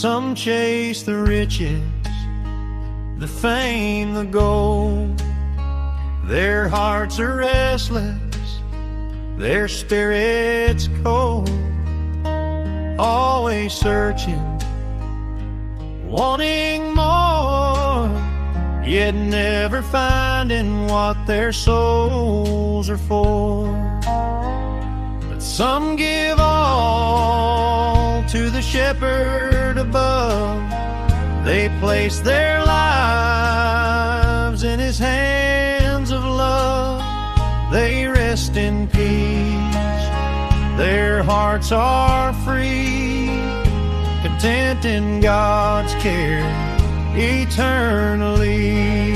Some chase the riches, the fame, the gold. Their hearts are restless, their spirits cold. Always searching, wanting more, yet never finding what their souls are for. But some give all to the shepherd above. They place their lives in his hands of love. They rest in peace, their hearts are free, content in God's care eternally.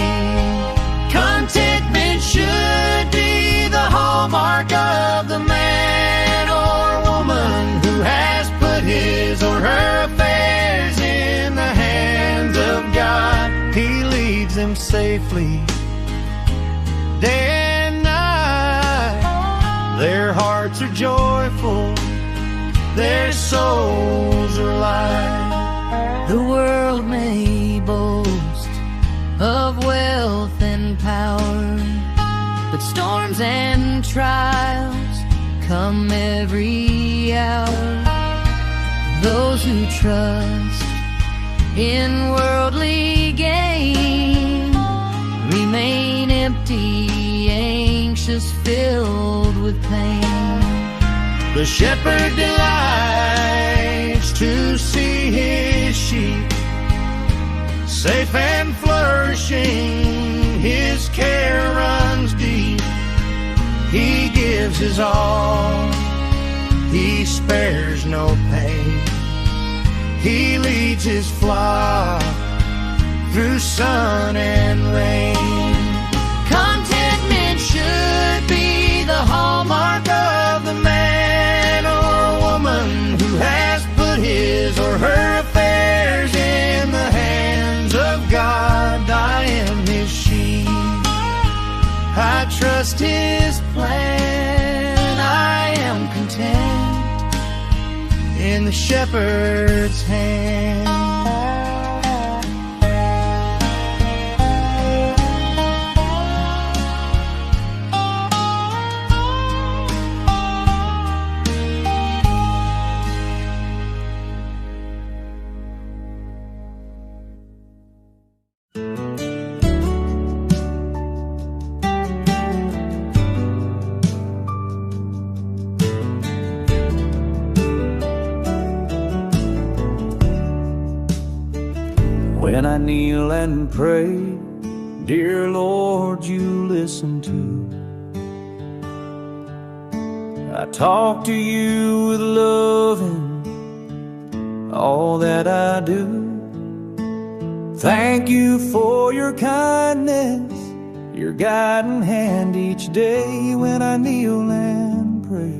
Contentment should be the hallmark of the man or woman who has put his or her affairs in the hands of God. He leads them safely day and night. Their hearts are joyful, their souls are light. The world may boast of wealth and power, but storms and trials come every hour. Those who trust in worldly gain remain empty, anxious, filled with pain. The shepherd delights to see his sheep safe and flourishing. His care runs deep. He gives his all. He spares no pain. He leads his flock through sun and rain. Contentment should be the hallmark of the man or woman who has put his or her affairs in the hands of God. I am his sheep, I trust his plan. I am content in the shepherd's hand. When I kneel and pray, dear Lord, you listen too. I talk to you with love in all that I do. Thank you for your kindness, your guiding hand each day. When I kneel and pray,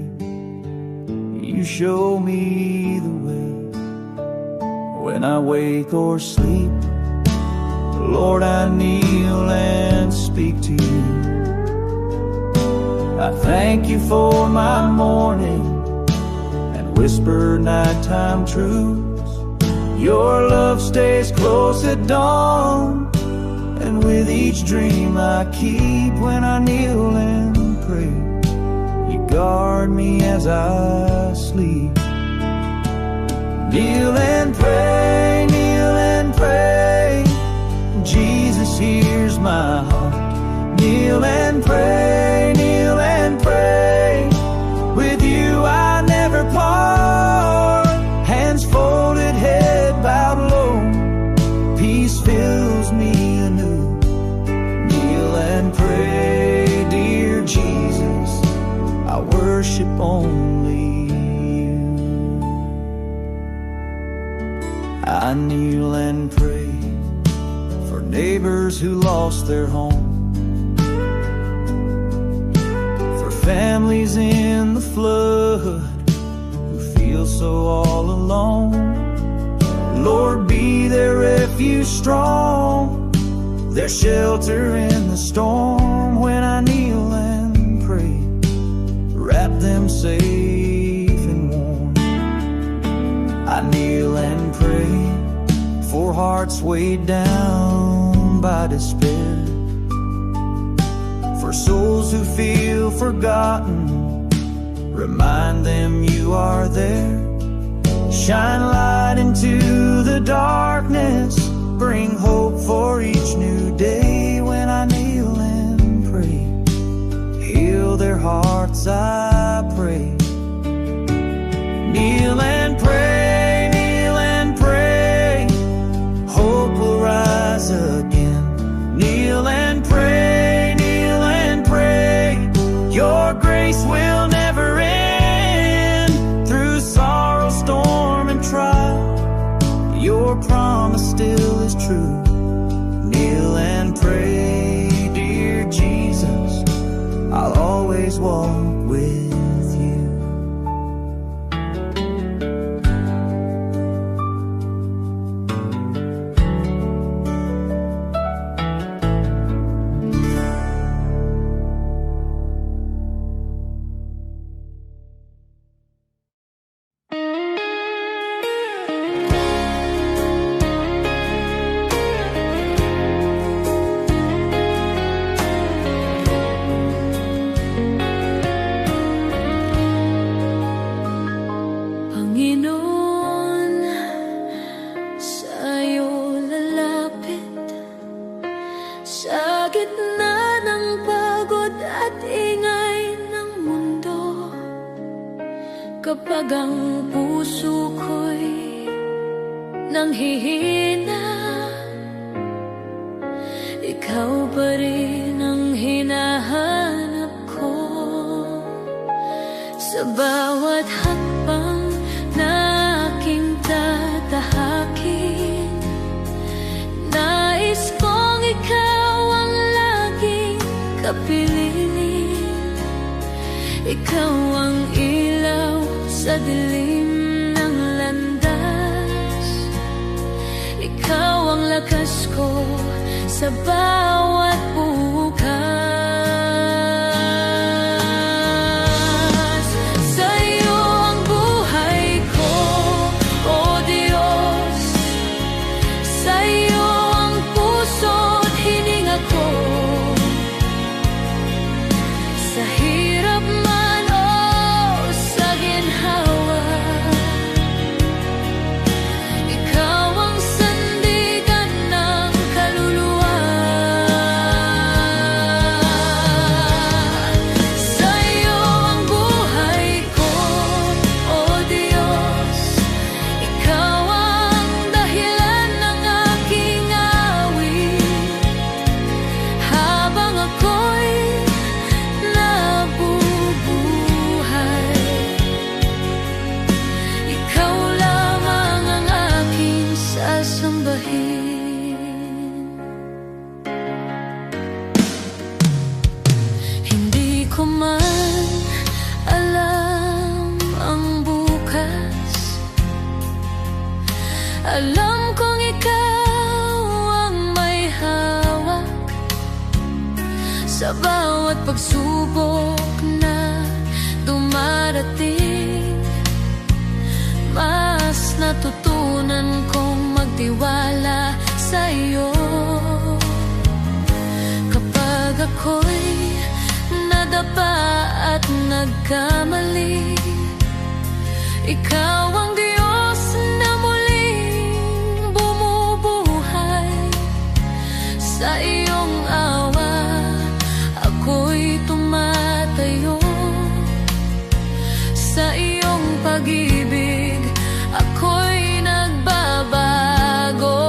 you show me the way. When I wake or sleep, Lord, I kneel and speak to you. I thank you for my morning and whisper nighttime truths. Your love stays close at dawn, and with each dream I keep. When I kneel and pray, you guard me as I sleep. Kneel and pray, kneel and pray. Jesus hears my heart. Kneel and pray, kneel and pray. With you I never part. Hands folded, head bowed low. Peace fills me anew. Kneel and pray, dear Jesus. I worship only you. I kneel and pray for neighbors who lost their home, for families in the flood who feel so all alone. Lord, be their refuge strong, their shelter in the storm. When I kneel and pray, wrap them safe and warm. I kneel and pray heart's weighed down by despair. For souls who feel forgotten, remind them you are there. Shine light into the darkness, bring hope for each new day. When I kneel and pray, heal their hearts, I pray. Kneel and pray, kneel and pray, hope will rise again. Kneel and pray, kneel and pray, your grace will never end. Through sorrow, storm, and trial, your promise still is true. Kneel and pray, dear Jesus, I'll always walk with you. Kapag ang puso ko'y nanghihina, ikaw pa rin ang hinahanap ko. Sa bawat hakbang na aking tatahakin, nais kong ikaw ang laging kapiling. Ikaw ang ilaw sa dilim ng landas, ikaw ang lakas ko sa bawat bukas. Sa'yo ang buhay ko, O Diyos. Sa'yo ang puso't hininga ko. Sa hirap man o sa ginhawa, ikaw ang sandigan ng kaluluwa. Sa'yo ang buhay ko, O Diyos. Ikaw ang dahilan ng aking awit. Habang ako'y nabubuhay, ikaw lamang ang aking sasambahin. Hindi ko man alam ang bukas, alam kong ikaw ang may hawak sa bawat pagsubok na dumarating. Mas natutunan kong magtiwala sa iyo. Kapag ako'y nadapa at nagkamali, ikaw ang Diyos na muling bumubuhay. Sa iyong awa ako'y tumatayo. Sa iyong pag-ibig ako'y nagbabago.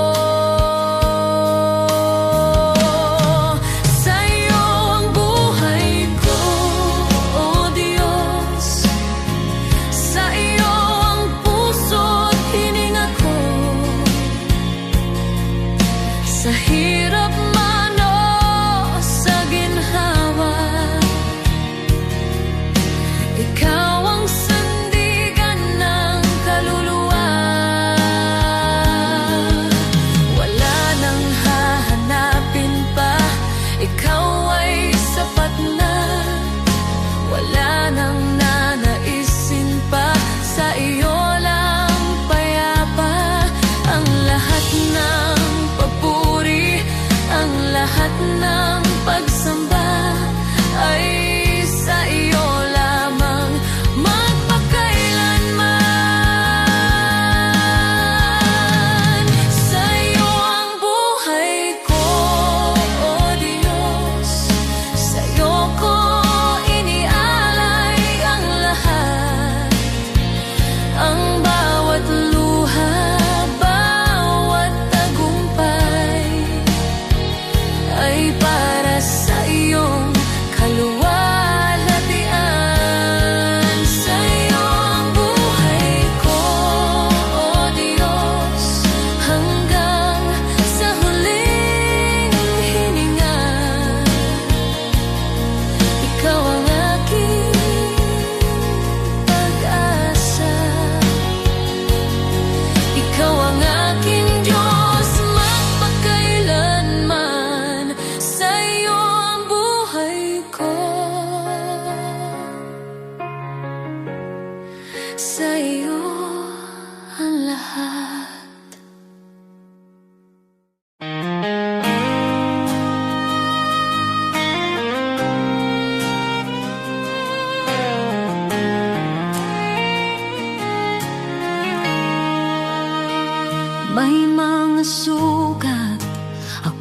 Sa'yo ang buhay ko, O Diyos. Sa iyo ang puso't hininga ko. Sa hirap man o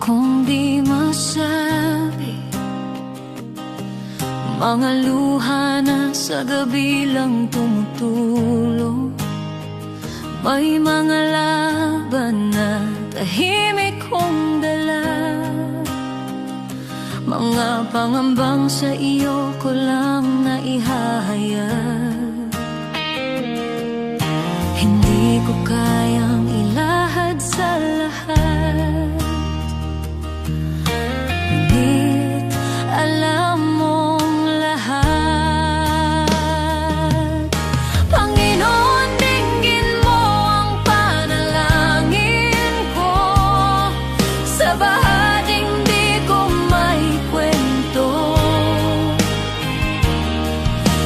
kong di masabi, mga luha na sa gabi lang tumutulo. May mga laban na tahimik kong dala, mga pangambang sa iyo ko lang naihahayag. Hindi ko kayang ilahad sa lahat, ngunit alam mong lahat. Panginoon, dinggin mo ang panalangin ko, sa bahaging di ko may kwento,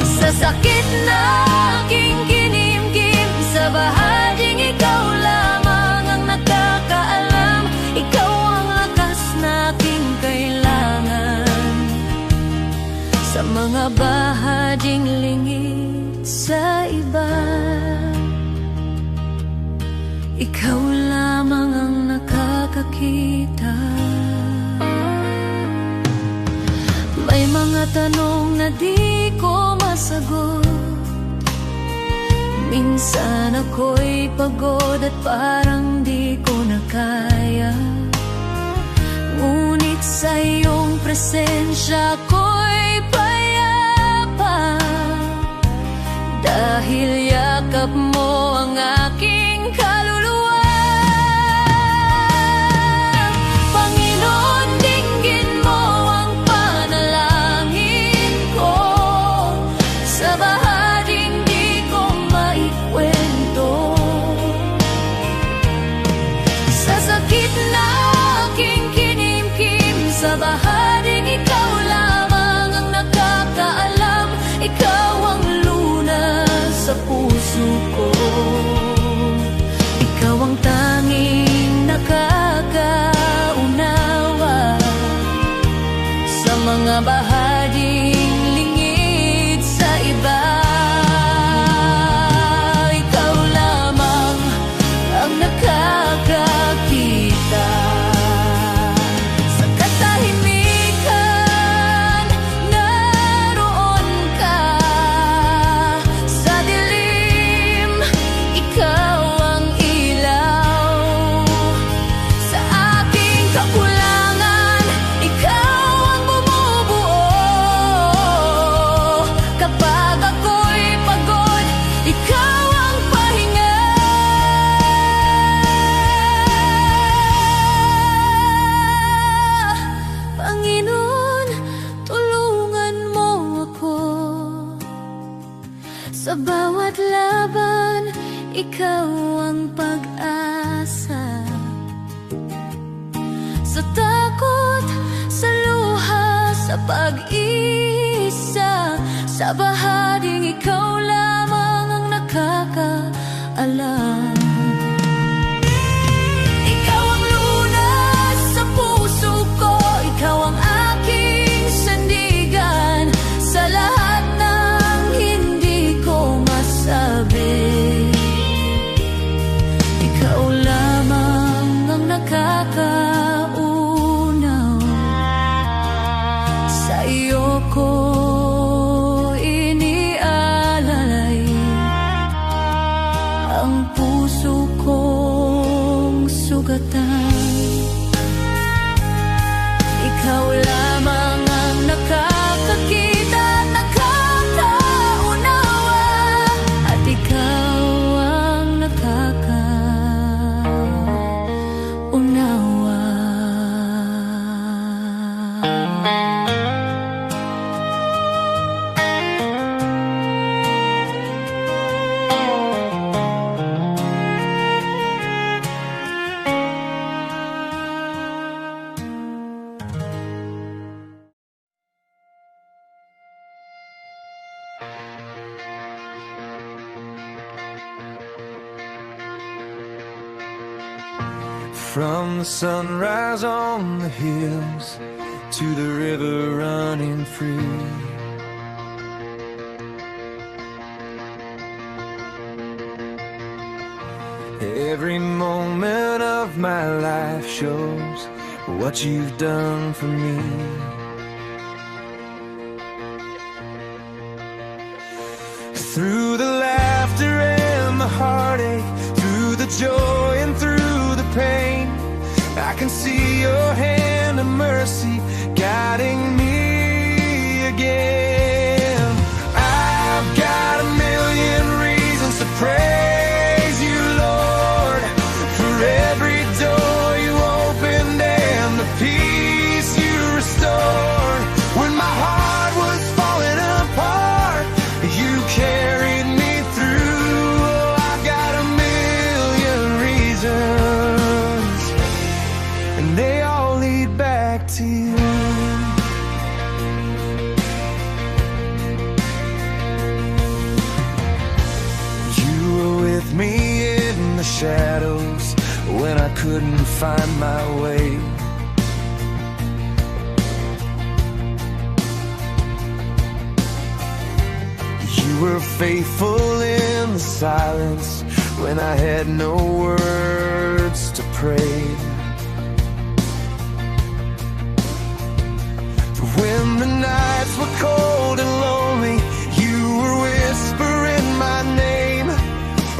sa sakit na aking kinimkim, sa bahaging ikaw lamang ang nakakaalam. Ikaw ang lakas na aking kailangan, sa mga bahaging lingid sa iba. Ikaw lamang ang nakakakita. May mga tanong na di ko masagot, minsan ako'y pagod at parang di ko na kaya. Ngunit sa iyong presensya ko'y payapa, dahil yakap mo ang aking kaluluwa. Panginoon, dinggin mo ang panalangin ko, sa bahaging di ko maikwento, sa sakit na aking kinimkim, sa bahaging ikaw lamang ang nakakaalam. Ikaw ang lunas sa puso ko, ikaw ang tanging nakakaunawa, sa mga bahaging lingid sa iba. Ikaw lamang ang nakakakita, sa katahimikan naroon ka, sa dilim ikaw ang ilaw, sa aking kakulangan ikaw ang bumubuo. Kapag ako'y pagod, ikaw ang pahinga. Panginoon, tulungan mo ako, sa bawat laban ikaw ang pag-asa, sa takot, sa luha, sa pag-isa, sa bahaging ikaw lamang ang nakakaalam. Ikaw ang lunas sa puso ko, ikaw ang aking sandigan, sa lahat ng hindi ko masabi. Ikaw lamang ang nakakaunaw, sa iyo ko inialalay ang puso kong sugatan. Ikaw lamang ang nakakakita at nakakaunawa, at ikaw ang nakakaunawa. From the sunrise on the hills to the river running free, every moment of my life shows what you've done for me. Through the laughter and the heartache, through the joy and through the pain, I can see your hand of mercy guiding me again. I've got a million reasons to praise you, Lord, for every door you opened and the peace you restored. When my heart was falling apart, you carried me through. Oh, I've got a million reasons, and they all lead back to you. You were with me in the shadows when I couldn't find my way. You were faithful in the silence when I had no words to pray. When the nights were cold and lonely, you were whispering my name,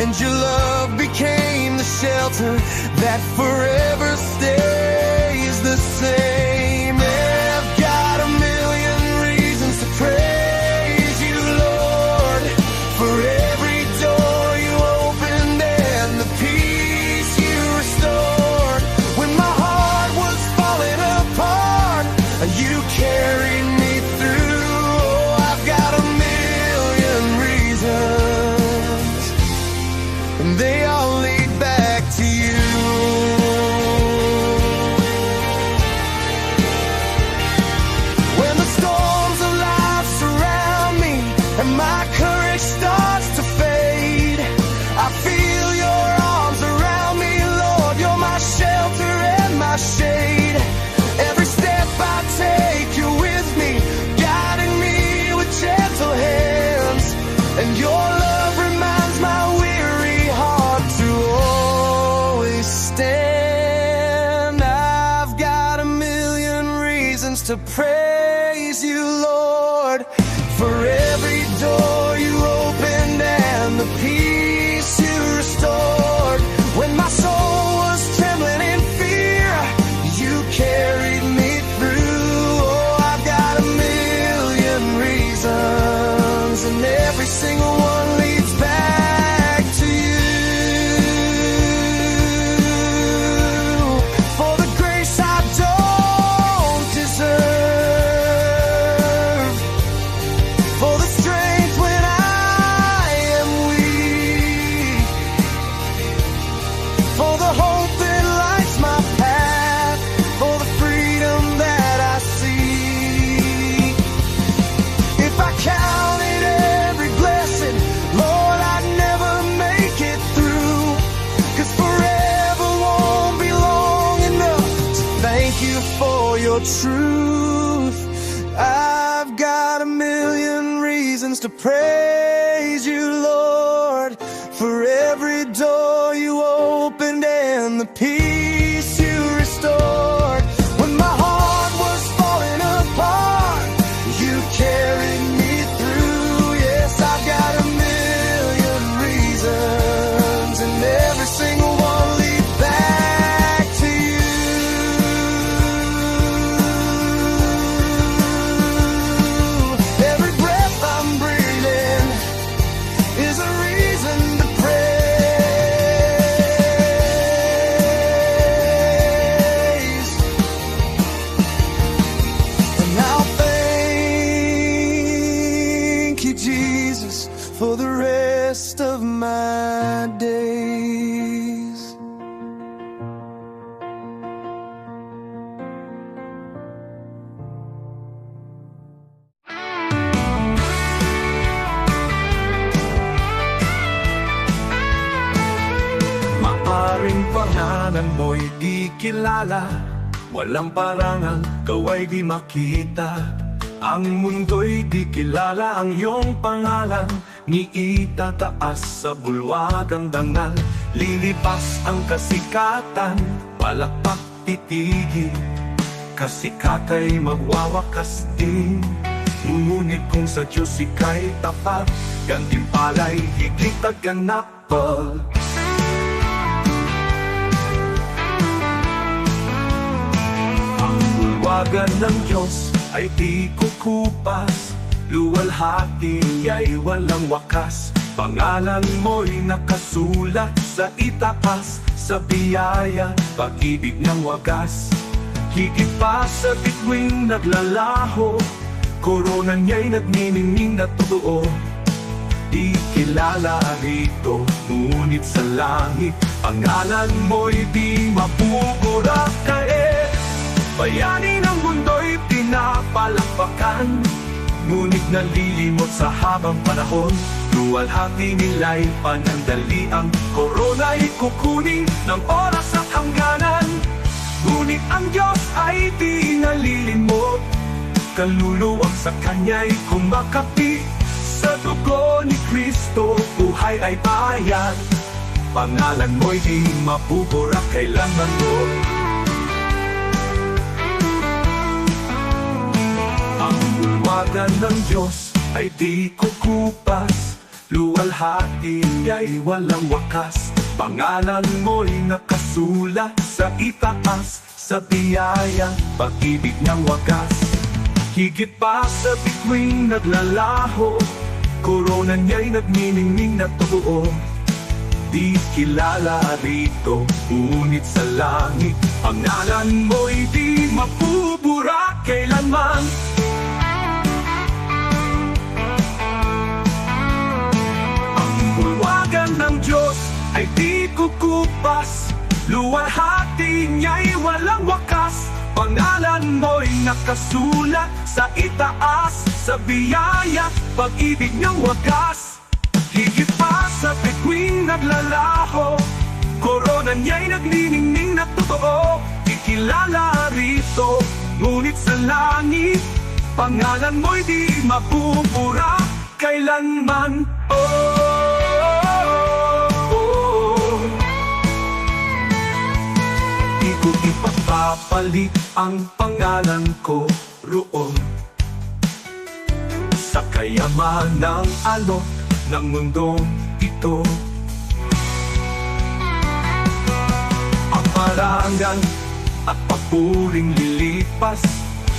and your love became the shelter that forever stays the same. I've got a million reasons to praise you, Lord, for every door you opened and the peace you restored. When my heart was falling apart, you carried me through. Oh, I've got a million reasons, and they all lead back to you. When the storms of life surround me and my courage starts to fade, I feel your arms around me, Lord. You're my shelter and my shade. Every step I take, you're with me, guiding me with gentle hands, and your love reminds my weary heart to always stand. I've got a million reasons to praise you, Lord, for every door you opened and the peace you restored. When my soul was trembling in fear, you carried me through. Oh, I've got a million reasons, and every single one leads back to you. For the grace I don't deserve, for the strength when I am weak, for the hope that lights my path, for the freedom that I seek. If I counted every blessing, Lord, I'd never make it through, 'cause forever won't be long enough to thank you for your truth. I've got a million reasons to praise you, Lord, for every door you opened and the peace you restored. When my heart was falling apart, you carried me through. Yes, I've got a million reasons, and every single one leads back to you. Every breath I'm breathing is a reason to praise. And I'll thank you, Jesus, for the rest of my days. Maaring pangalan mo'y di kilala, walang parangal, kaway di makita. Ang mundo'y di kilala ang iyong pangalan, ni itataas sa bulwagang dangal. Lilipas ang kasikatan, palakpak titigil, pagkasikat ay magwawakas din. Ngunit kung sa Diyos ika'y tapat, gantimpala'y higit at ganapal. Ang bulwagan ng Diyos ay di kukupas, luwalhati ay walang wakas. Pangalan mo'y nakasulat sa itaas, sa biyaya, pag-ibig ng wagas. Higit pa sa bituing naglalaho, korona niya'y nagniningning na totoo. Di kilala rito, ngunit sa langit, pangalan mo'y di mapupura. Kaya bayani ng mundo'y pinapalakpakan, ngunit nalilimot sa habang panahon. Luwalhati nila'y panandali, ang korona'y kukunin ng oras at hangganan. Ngunit ang Diyos ay di nalilimot, kaluluwang sa Kanya'y kumakapi. Sa dugo ni Kristo, buhay ay bayad. Pangalan mo'y di mabubura kailanman mo. Ang bulwagan ng Diyos ay di kukupas, luwalhati ay walang wakas. Pangalan mo'y nakasulat sa itaas, sa biyaya, pag-ibig ng wagas. Higit pa sa bituing naglalaho, korona niya'y nagniningning na totoo. Di kilala rito, ngunit sa langit, pangalan mo'y di mapupura kailanman. Ang bulwagan ng Diyos ay di kukupas, luwalhati niya'y walang wakas. Pangalan mo'y nakasulat sa itaas, sa biyaya, pag-ibig ng wagas. Higit pa sa bituing naglalaho, korona niya'y nagniningning na totoo. Ikilala rito, ngunit sa langit, pangalan mo'y di mapupura kailanman. Di ko ipapapalit ang pangalan ko roon sa kayamanang alok ng mundong ito. Ang parangal at papuring lilipas,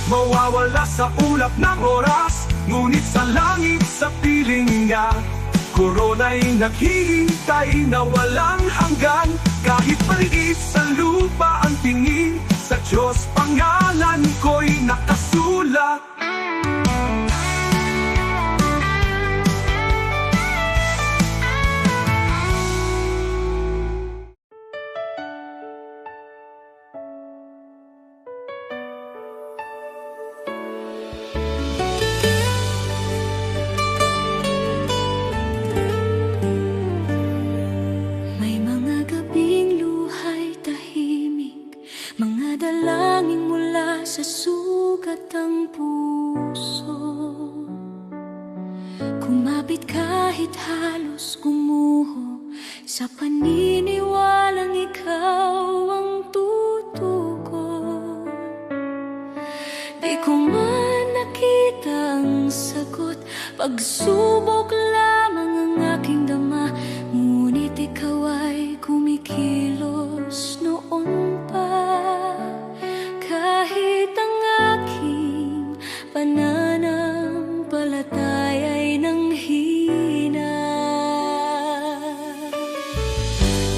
mawawala sa ulap ng oras. Ngunit sa langit, sa piling niya, korona'y naghihintay na walang hanggan. Kahit maliit sa lupa ang tingin, sa Diyos pangalan ko'y nakasulat. May mga gabing luhay tahimik, mga dalangin mula sa sugat ng puso. Kumapit kahit halos gumuho, sa paniniwalang ikaw ang tutugon. Di ko man nakita ang sagot, pagsubok lamang ang aking dama. Ngunit ikaw ay kumikilos noon pa, kahit ang aking pananampalataya ay nanghina.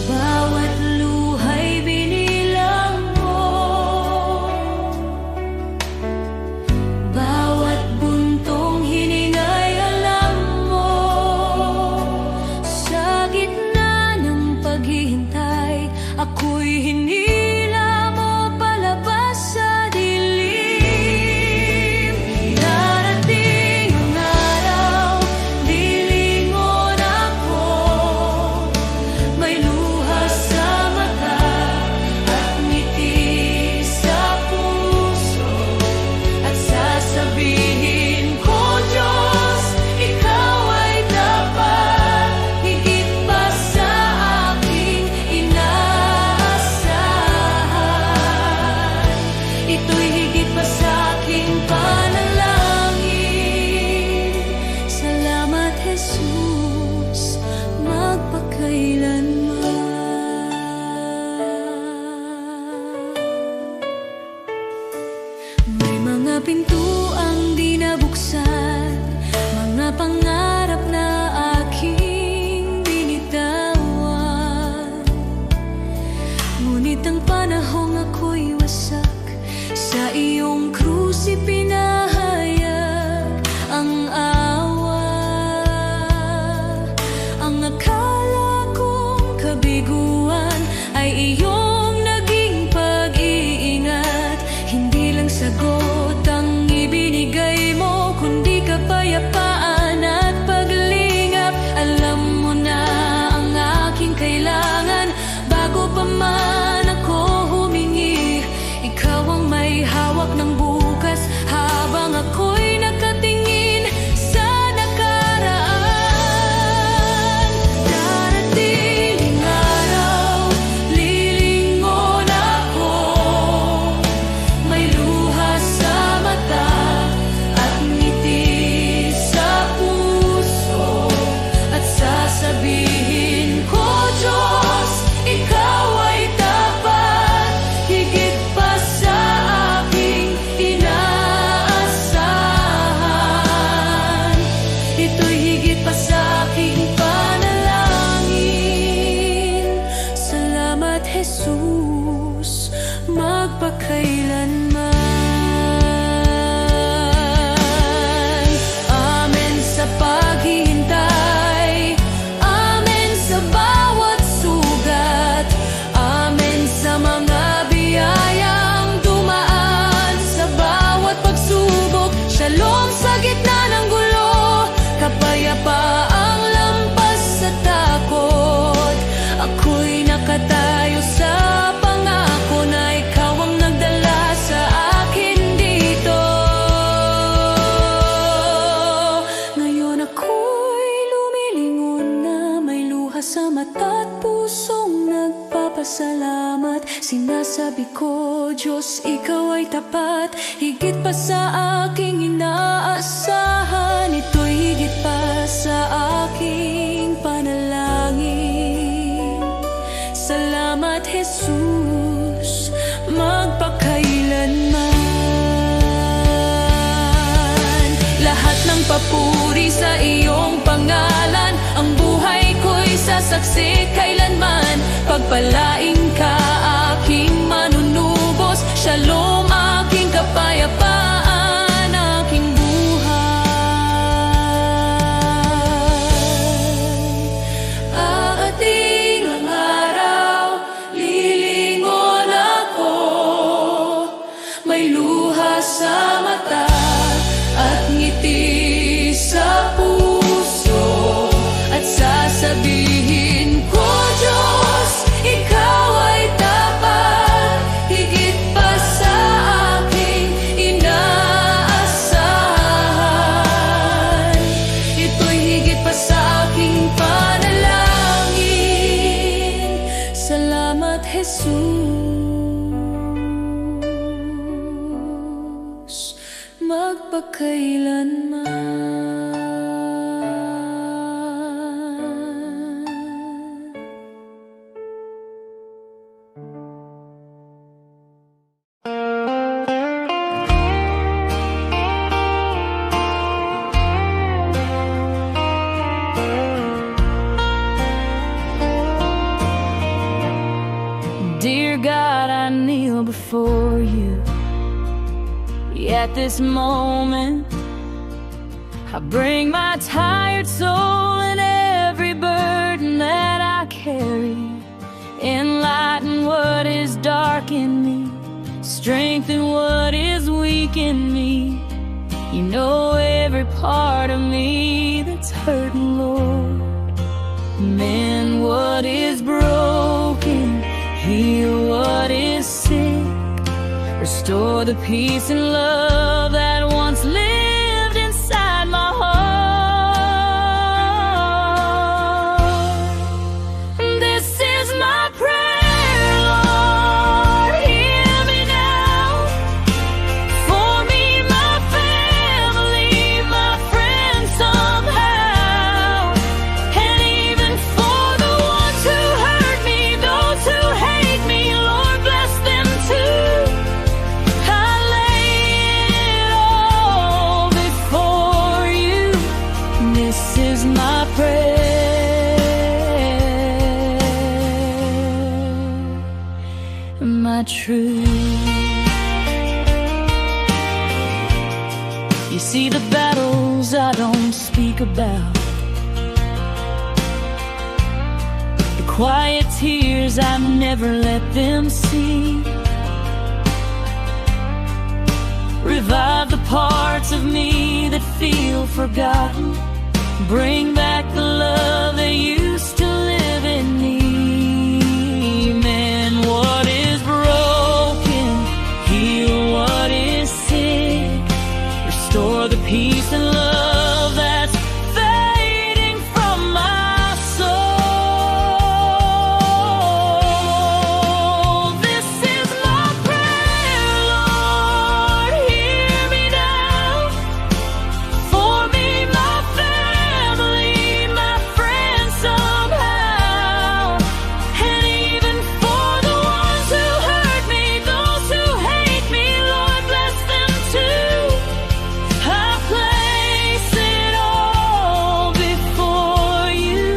Bawat luhay binilang mo, bawat buntong hiningay alam mo. Mga pintuang di nabuksan, mga pangarap na aking binitawan. Ngunit ang panahong ako'y wasak, sa iyong krus ipinahayag ang awa. Ang akala kong kabiguan ay iyong naging pag-iingat. Hindi lang sagot ang ibinigay mo, kundi kapayapaan at paglingap. Alam mo na ang aking kailangan bago pa man ako humingi. Ikaw ang may hawak ng bukas habang ako'y nakatingin sa nakaraan. Darating araw, lilingon ako, may luha sa mata at ngiti sa puso, at sasabihin ko, Diyos, ikaw ay tapat, higit pa sa aking inaasahan. Ito'y higit pa sa aking panalangin. Salamat, Jesus, magpakailanman. Amen sa paghihintay, amen sa bawat sugat, amen sa mga biyayang dumaan sa bawat pagsubok. Shalom sa gitna ng gulo, kapayapaang lampas sa takot. Ako'y nakatayo sa pangako na ikaw ang nagdala sa akin dito. Ngayon ako'y lumilingon na, may luha sa mata at pusong nagpapasalamat. Sinasabi ko, Diyos, ikaw ay tapat, higit pa sa aking inaasahan. Ito'y higit pa sa aking panalangin. Salamat, Jesus, magpakailanman. Lahat ng papuri sa iyong pangalan, ang buhay ko'y sasaksi kailanman. Pagpalain ka, aking manunubos, shalom, aking kapayapaan, aking buhay. Aating ang araw, lilingon ako, may luha sa mata at ngiti sa puso, at sasabihin ko, Diyos, ikaw ay tapat, higit pa sa aking inaasahan. Ito'y higit pa sa aking panalangin. Salamat, Jesus, magpakailanman. Dear God, I kneel before you. At this moment, I bring my tired soul and every burden that I carry. Enlighten what is dark in me, strengthen what is weak in me. You know every part of me that's hurting, Lord. Mend what is broken, heal what is sick, restore the peace and love that once lived inside my heart. This is my prayer, Lord, hear me now. For me, my family, my friends somehow, and even for the ones who hurt me, those who hate me, Lord, bless them too. I lay truth. You see the battles I don't speak about, the quiet tears I never let them see. Revive the parts of me that feel forgotten. Bring back the love that used to live in me. Mend what is broken, heal what is sick, restore the peace and love that's fading from my soul. This is my prayer, Lord, hear me now. For me, my family, my friends somehow, and even for the ones who hurt me, those who hate me, Lord, bless them too. I place it all before you.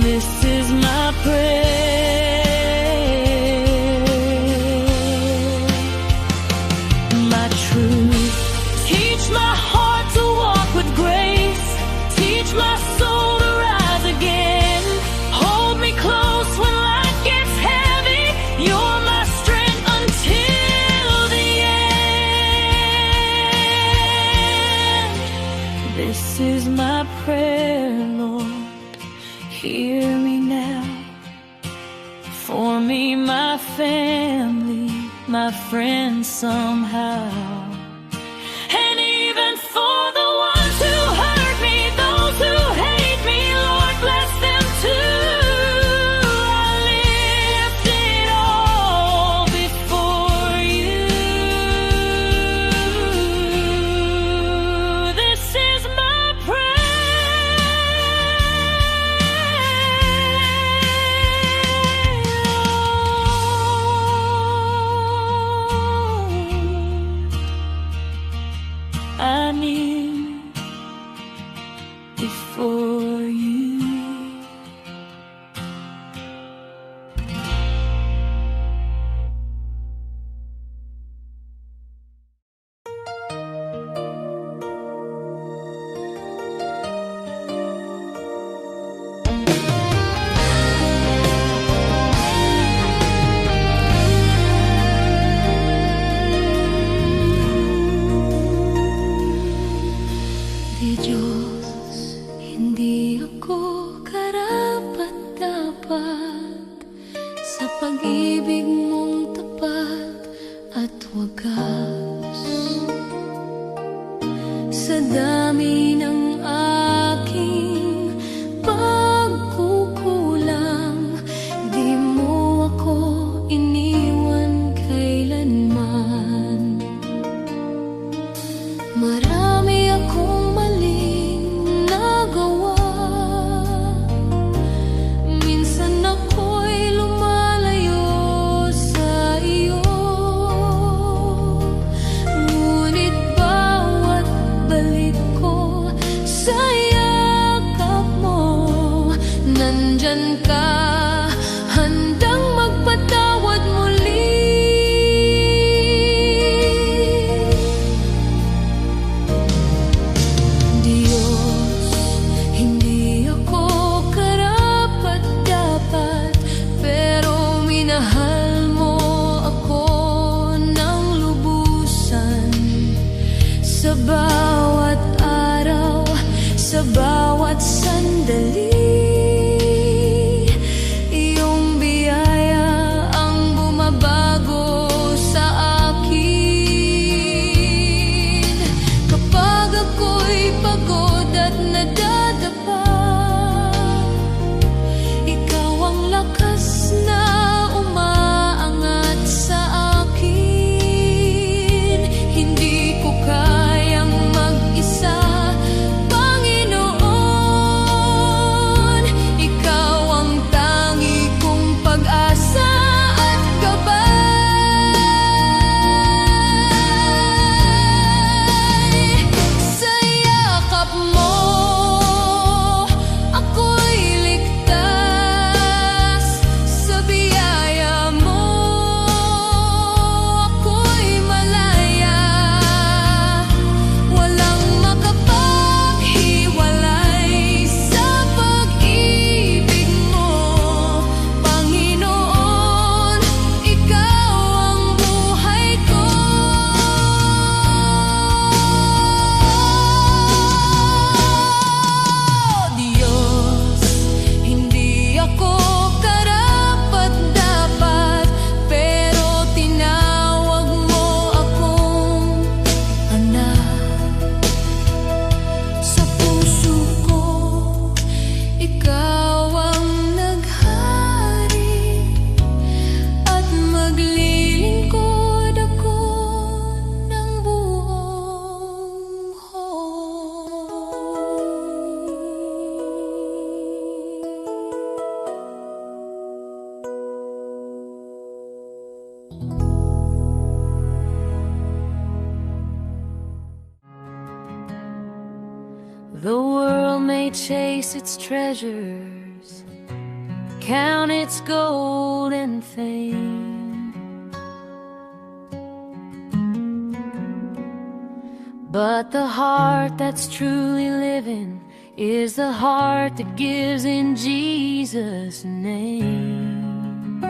This is my prayer, my truth. Teach my heart to walk with grace. Teach my soul to rise again. Hold me close when life gets heavy. You're my strength until the end. This is my prayer, Lord, hear me now. For me, my family, my friends somehow, and even for the ones who hurt me, those who hate me, Lord, bless them too. I lift it all before you. This is my prayer. I kneel before you. Di Diyos, hindi ako karapat-dapat sa pag-ibig mong tapat at wagas. Sa dami ng aking pagkukulang, di mo ako iniwan kailanman. Marami akong maling nagawa. Minsan ako'y lumalayo sa iyo. Ngunit bawat balik ko sa yakap mo, nandyan ka, handang magpatawad muli. Diyos, hindi ako karapat-dapat, pero minahal mo ako ng lubusan. Sa bawat araw, sa bawat sandali, iyong biyaya ang bumabago sa akin. Kapag ako'y pagod at nadadapa, ikaw ang lakas na umaangat sa akin. Hindi ko kayang mag-isa, Panginoon. The world may chase its treasures, count its gold and fame, but the heart that's truly living is the heart that gives in Jesus' name.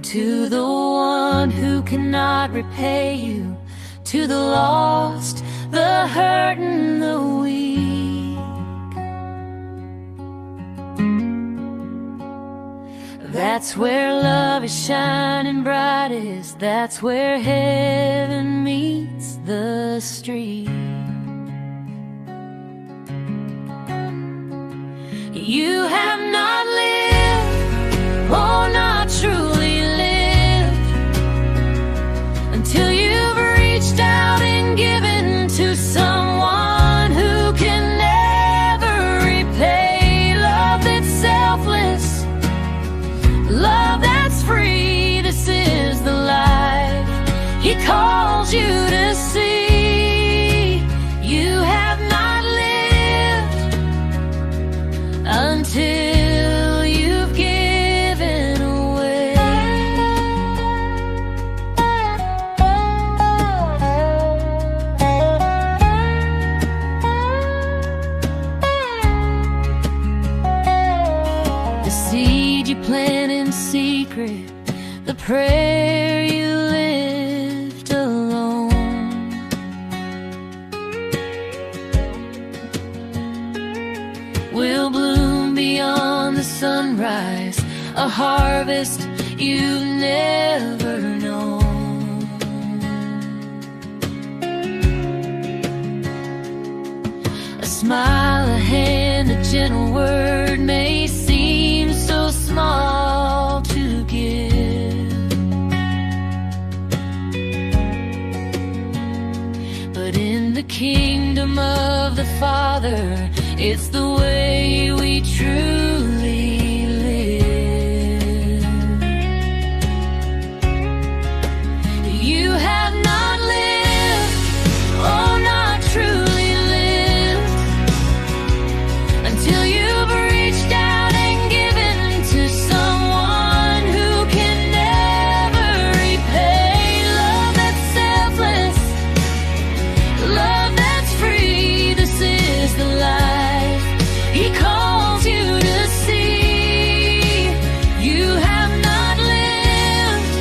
To the one who cannot repay you, to the lost, the hurt and the weak, that's where love is shining brightest. That's where heaven meets the street. You have not lived, oh, not truly lived, until you've reached out and given to someone who can never repay. Love that's selfless, love that's free. This is the life He calls you to see. You have not lived until you've given away. The seed you plant in secret, the prayer you lift alone, will bloom beyond the sunrise, a harvest you've never known. A smile, a hand, a gentle word may seem so small to give, but in the kingdom of the Father, it's the way we truly live. You have not lived, oh, not truly lived, until you've reached out and given to someone who can never repay. Love that's selfless, love that's free. This is the life He calls you to see. You have not lived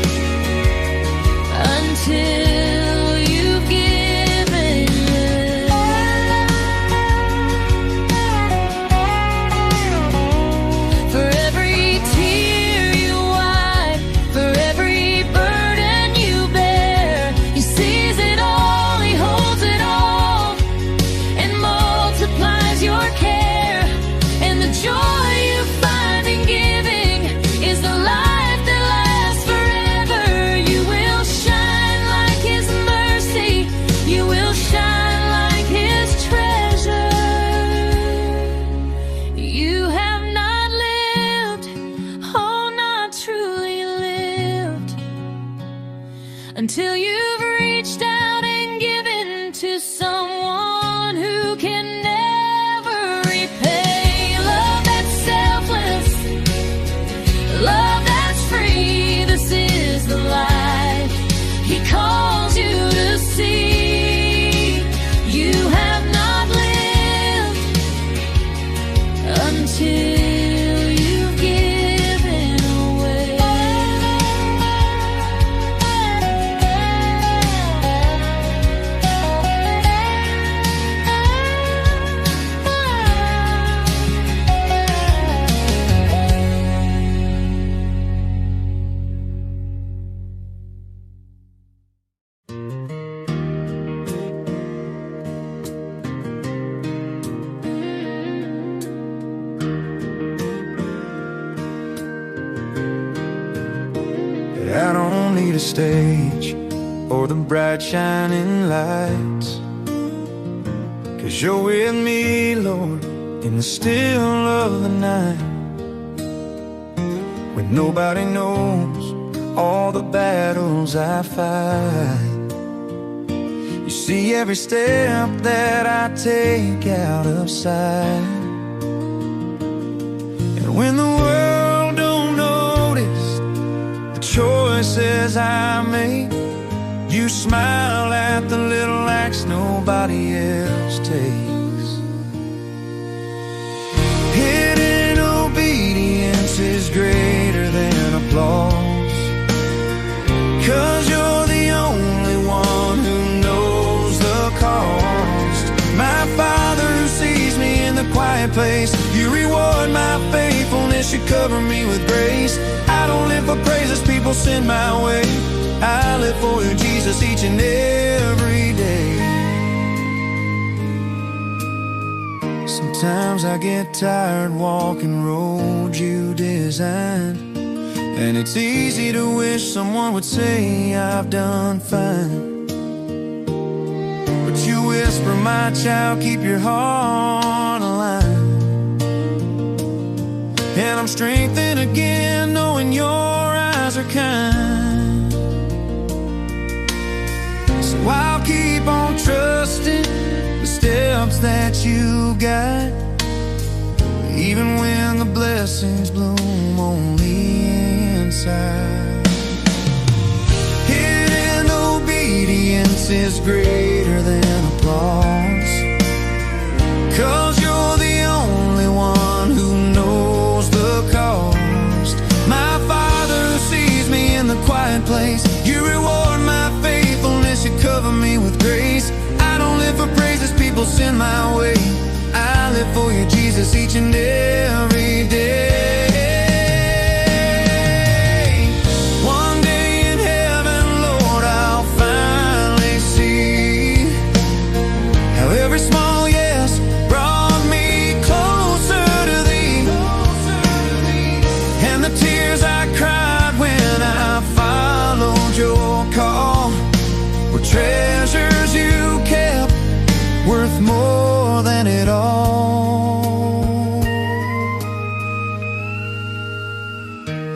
until you've given. For every tear you wipe, for every burden you bear, He sees it all, He holds it all, and multiplies your care. And the joy you find in giving is the life that lasts forever. You will shine like His mercy, you will shine like His treasure. You have not lived, oh, not truly lived, until you've reached out and given to someone who can never repay. Love that's selfless, love that's free. This is the life He calls you to see. You have not lived until you've given away. I don't need a stage or the bright shining lights, 'cause you're with me, Lord, in the still of the night, when nobody knows all the battles I fight. You See every step that I take out of sight, and when the world don't notice the choices I make, you smile at the little acts nobody else takes. Hidden obedience is greater than applause, 'cause you're the only one who knows the cost. My Father who sees me in the quiet place, you reward my faithfulness, you cover me with grace. I don't live for praises people send my way, I live for you, Jesus, each and every day. Sometimes I get tired walking roads you designed, and it's easy to wish someone would say I've done fine. But you whisper, my child, keep your heart aligned. And I'm strengthened again knowing your eyes are kind. So I'll keep on trusting the steps that you guide, even when the blessings bloom only inside. Hidden obedience is greater than applause, 'cause you're the only one who knows the cost. My Father who sees me in the quiet place, you reward my faithfulness, you cover me with grace. I don't live for praises people send my way, I live for you, Jesus, each and every day. Treasures you kept, worth more than it all.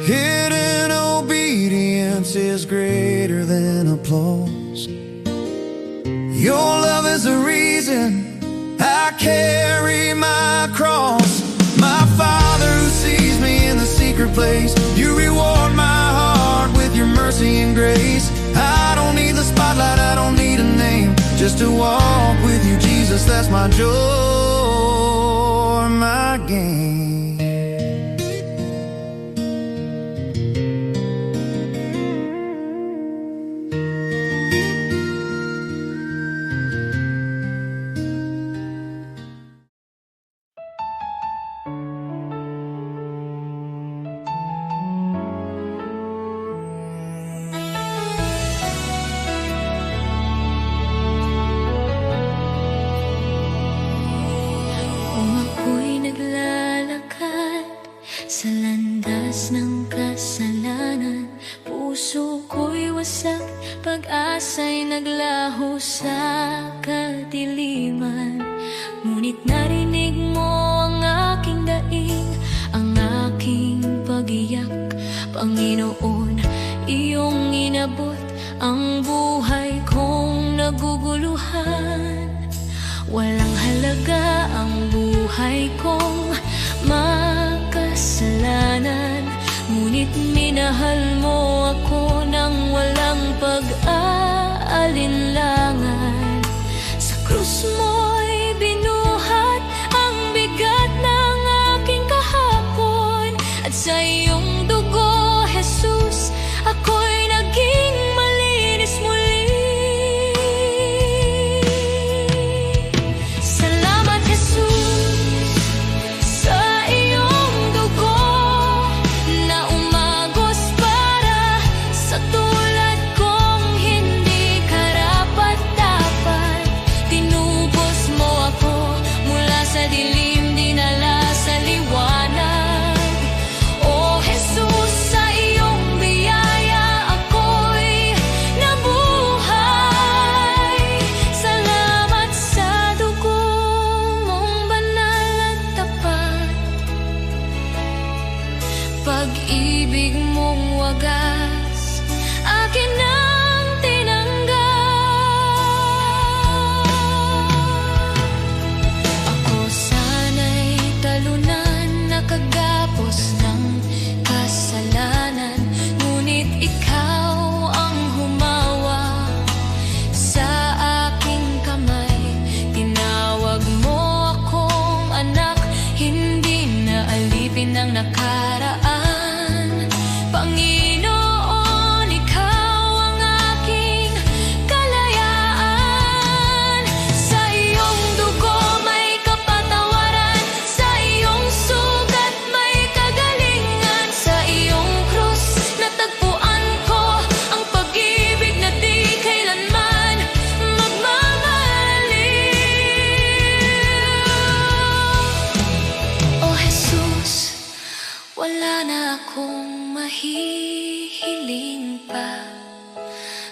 Hidden obedience is greater than applause. Your love is the reason I carry my cross. My Father who sees me in the secret place, you reward my heart with your mercy and grace. I don't need the spotlight, I don't need a name, just to walk with you, Jesus, that's my joy, my gain. Sa landas ng kasalanan, puso ko'y wasak, pag-asa'y naglaho sa kadiliman. Ngunit narinig mo ang aking daing, ang aking pag-iyak. Panginoon, iyong inabot ang buhay kong naguguluhan. Walang halaga ang buhay kong makasalanan, ngunit minahal mo ako ng walang pag-aalinlangan. Sa krus mo'y binuhat ang bigat ng aking kahapon, at sa iyong dugo, Jesus, ako'y naging malinis muli. Salamat, Jesus, sa iyong dugo na umagos para sa tulad kong hindi karapat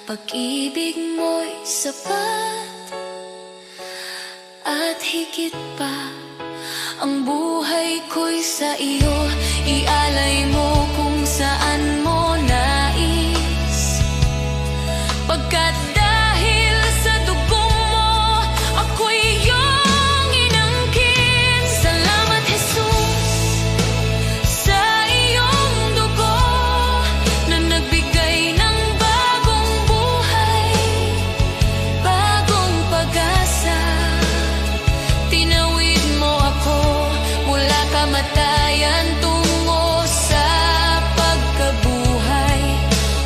Pag-ibig mo'y sapat at higit pa. Ang buhay ko'y sa iyo, ialay mo kung saan mo nais. Pagkat dahil sa dugo mo, ako'y iyong inangkin. Salamat, Jesus, sa iyong dugo na nagbigay ng bagong buhay, bagong pag-asa. Tinawid mo ako mula kamatayan tungo sa pagkabuhay.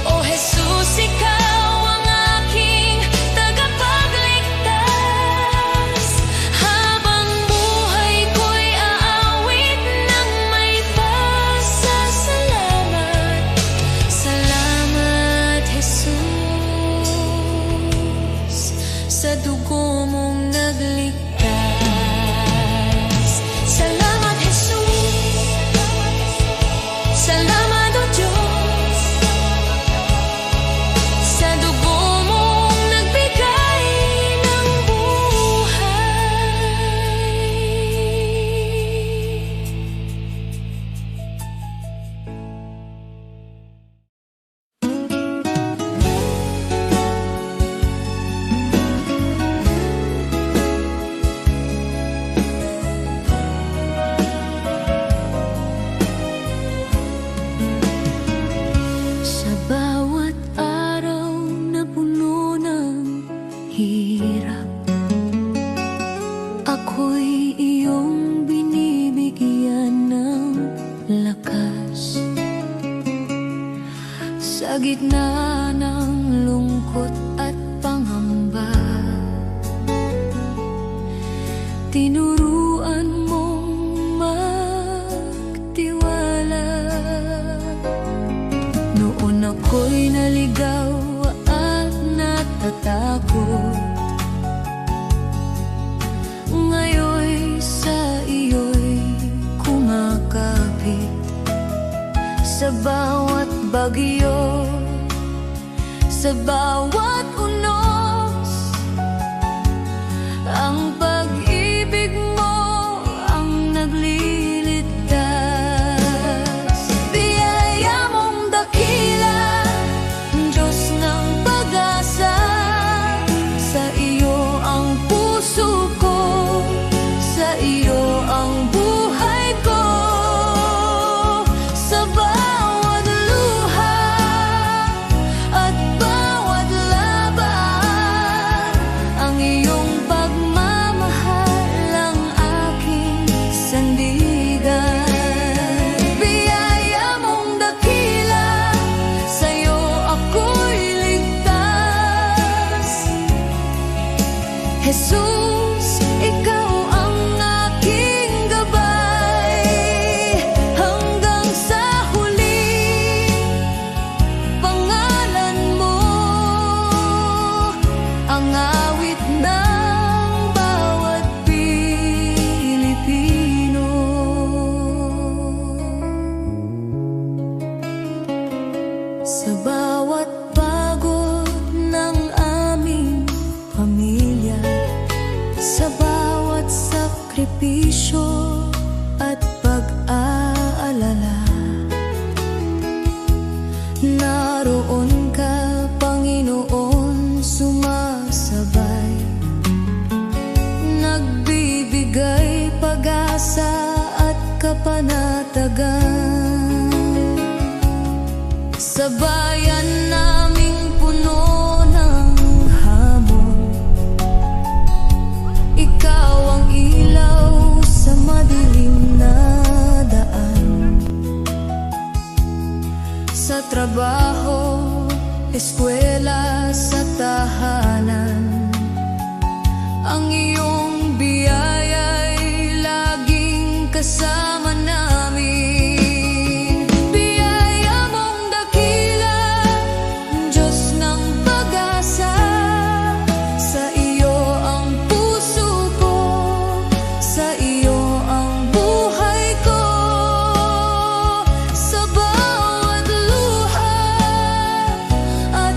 O Jesus, ikaw ang aking tagapagligtas. Habang buhay ko'y aawit ng may pasasalamat. Salamat, Jesus, sa dugo mong nagligtas. Salamat, Jesus. Salamat, O Diyos, sa dugo mong nagbigay ng buhay. Sa bawat araw na puno ng hirap, ako'y iyong binibigyan ng lakas. Sa gitna ng lungkot at pangamba, tinuruan mong magtiwala. Noon ako'y naligaw at natatakot, ngayon sa iyo'y kumakapit. Sa bawat bagyo, sa bawat unos, ang pag-ibig mo ang nagliligtas. Biyaya mong dakila, Diyos ng pag-asa. Sa iyo ang puso ko, sa iyo ang buhay ko. Sa bawat luha at bawat laban, ang iyong pagmamahal ang aking sandigan. Biyaya mong dakila, sa'yo ako'y ligtas. Jesus, ikaw ang aking gabay hanggang sa huli. Pangalan mo ang awit ng bawat Pilipino. Sa bawat pagod ng aming pamilya, sa bawat sakripisyo at pag-aalala, naroon ka, Panginoon, sumasabay, nagbibigay pag-asa at kapanatagan. Sa bayan naming puno ng hamon, ikaw ang ilaw sa madilim na daan. Sa trabaho, eskwela, sa tahanan, ang iyong biyaya'y laging kasama namin. Biyaya mong dakila, Diyos ng pag-asa. Sa iyo ang puso ko, sa iyo ang buhay ko. Sa bawat luha at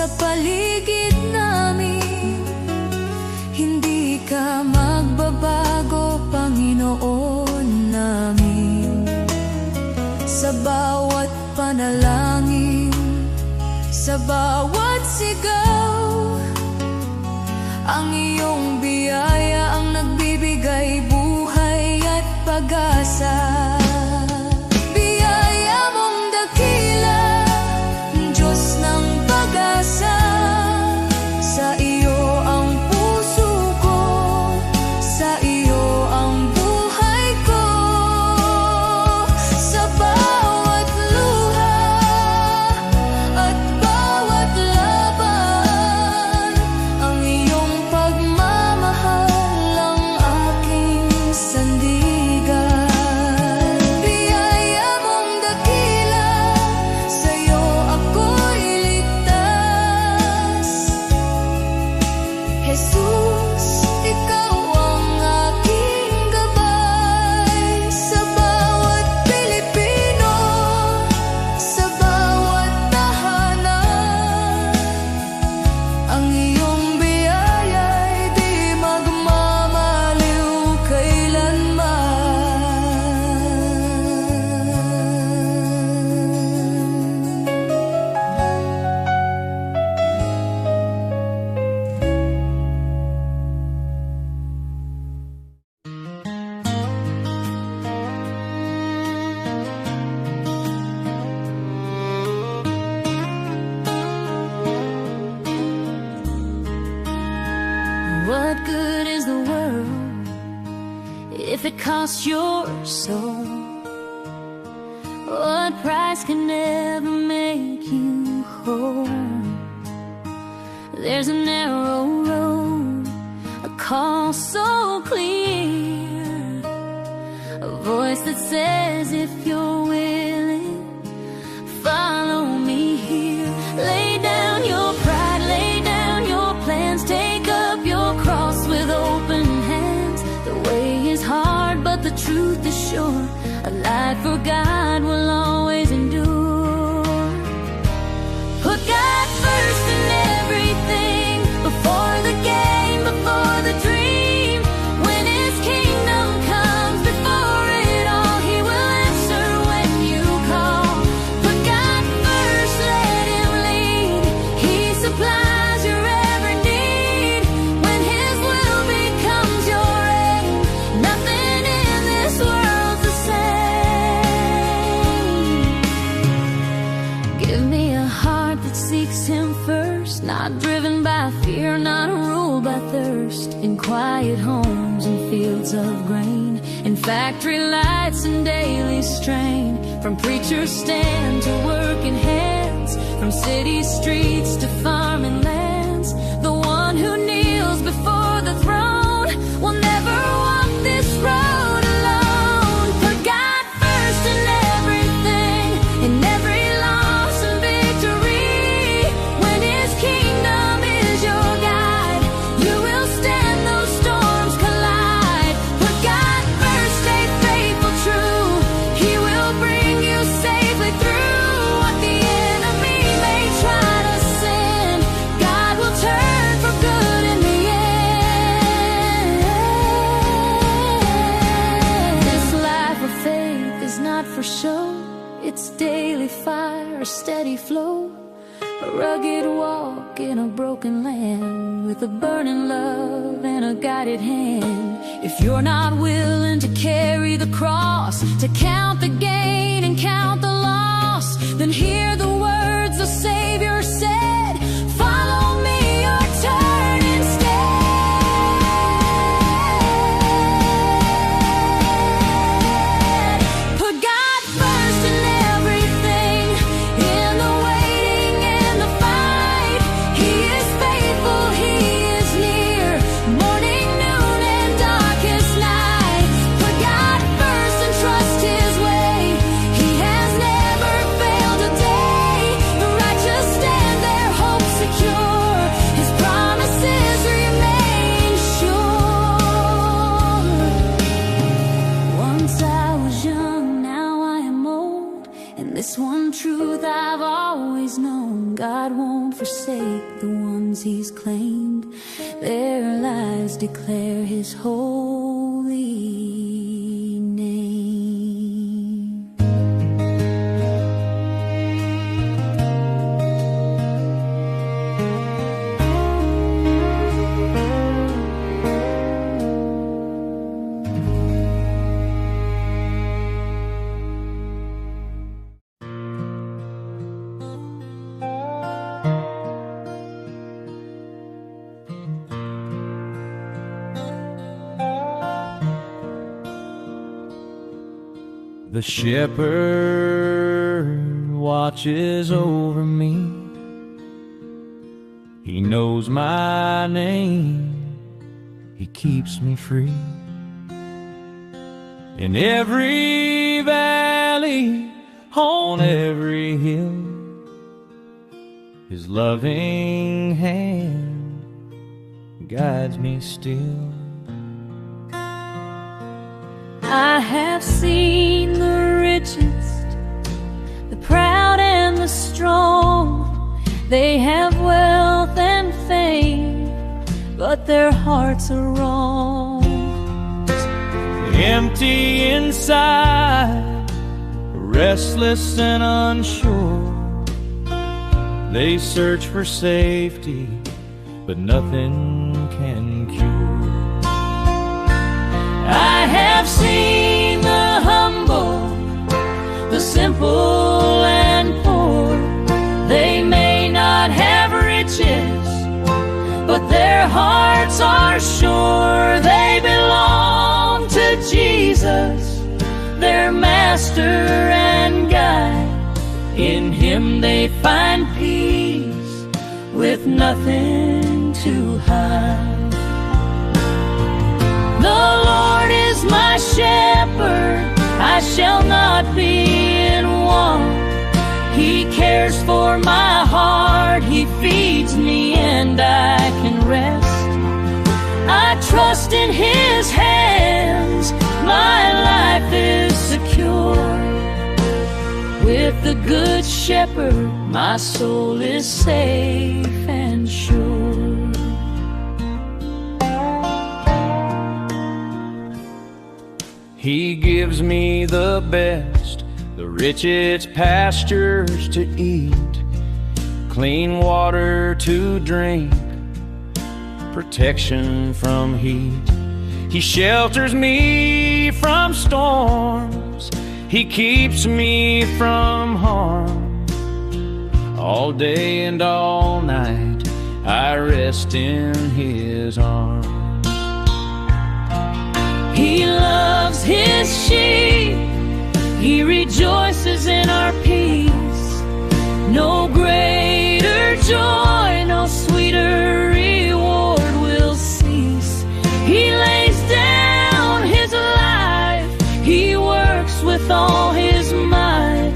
sa paligid namin. Hindi ka magbabago, Panginoon namin. Sa bawat panalangin, sa bawat sigaw, ang iyong biyaya ang nagbibigay buhay at pag-asa. Biyaya mong dakila, Diyos ng pag-asa. Sa iyo ang puso ko, sa iyo ang buhay ko. Sa bawat luha at bawat laban, ang iyong pagmamahal ang aking sandigan. Biyaya mong dakila, sa iyo ako'y ligtas. Jesus, ikaw ang aking gabay. Sa bawat Pilipino, sa bawat tahanan, ang iyong biyaya'y di magmamaliw kailanman. What good is the world if it costs your soul? What price can never make you whole? There's a narrow road, a call so clear, a voice that says if you're willing, follow me here. Lay down your pride, lay down your plans, take up your cross with open hands. The way is hard, but the truth is sure. A life for God will always endure. Put God first in everything, before the game, before the dream. When His kingdom comes before it all, He will answer when you call. Put God first, let Him lead. He supplies your every need. When His will becomes your aim, nothing in this world's the same. Give me a heart that seeks Him first, not driven by fear, not ruled by thirst. In quiet homes and fields of grain, in factory lights and daily strain, from preacher's stand to working hands, from city streets to farming lands. The one who kneels before the throne will never walk this road alone. Put God first in everything, in every loss and victory. When His kingdom is your guide, you will stand those storms collide. Put God first, stay faithful, true. He will bring you safely through what the enemy may try to send. God will turn for good in the end. This life of faith is not for show. It's daily fire, a steady flow, a rugged walk in a broken land, with a burning love and a guided hand. If you're not willing to carry the cross, to count the gain and count the loss, then hear the words the Savior said, follow me or turn instead. Put God first in everything, in the waiting and the fight. He is faithful, He is near, morning, noon, and darkest night. Put God first and trust His way. He has never failed a day. The righteous stand He's claimed. Their lives declare His holy name. The shepherd watches over me. He knows my name. He keeps me free. In every valley, on every hill, His loving hand guides me still. I have seen the richest, the proud and the strong. They have wealth and fame, but their hearts are wrong. Empty inside, restless and unsure. They search for safety, but nothing can cure. I have seen the humble, the simple and poor. They may not have riches, but their hearts are sure. They belong to Jesus, their master and guide. In Him they find peace with nothing to hide. The Lord is my shepherd, I shall not be in want. He cares for my heart, He feeds me and I can rest. I trust in His hands, my life is secure. With the Good Shepherd, my soul is safe and sure. He gives me the best, the richest pastures to eat, clean water to drink, protection from heat. He shelters me from storms, He keeps me from harm. All day and all night I rest in His arms. He loves His sheep, He rejoices in our peace. No greater joy, no sweeter reward will cease. He lays down His life, He works with all His might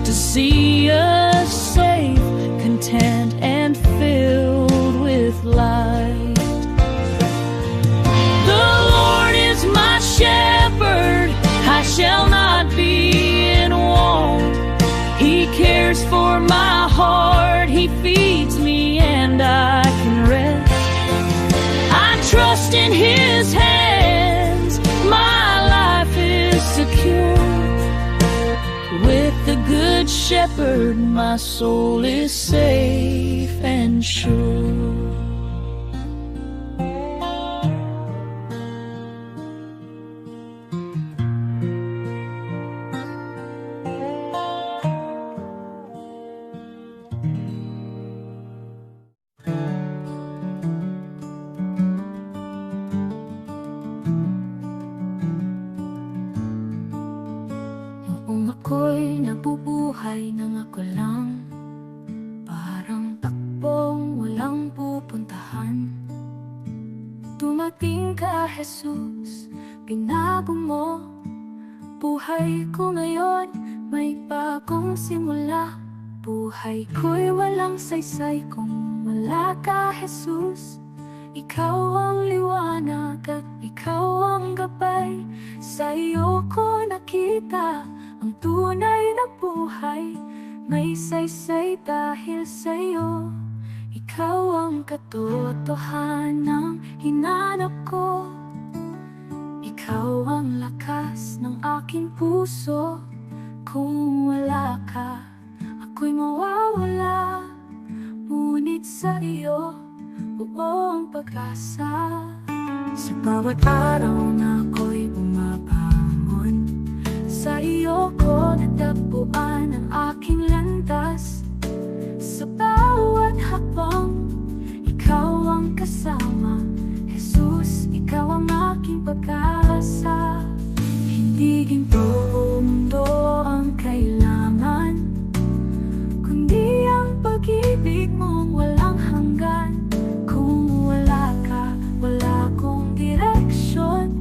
to see us safe, content and filled with light. My shepherd, I shall not be in want. He cares for my heart, He feeds me and I can rest. I trust in His hands, my life is secure. With the Good Shepherd, my soul is safe and sure. Ako'y nabubuhay nang ako lang, parang takbong walang pupuntahan. Dumating ka, Jesus, binago mo buhay ko ngayon, may bagong simula. Buhay ko'y walang saysay kung wala ka, Jesus. Ikaw ang liwanag at Ikaw ang gabay. Sa iyo ko nakita ang tunay na buhay. May saysay dahil sa iyo. ikaw ang katotohanang hinanap ko. Ikaw ang lakas ng aking puso. Kung wala ka, ako'y mawawala. Ngunit sa iyo, buong pag-asa. Sa bawat araw na ako'y bumabangon, sa iyo ko natagpuan ang aking landas. Sa bawat hakbang, ikaw ang kasama. Jesus, ikaw ang aking pag-asa. Hindi ginto o mundo ang kailangan, kundi ang pag-ibig mong walang hanggan. Kung wala ka, wala akong direksyon.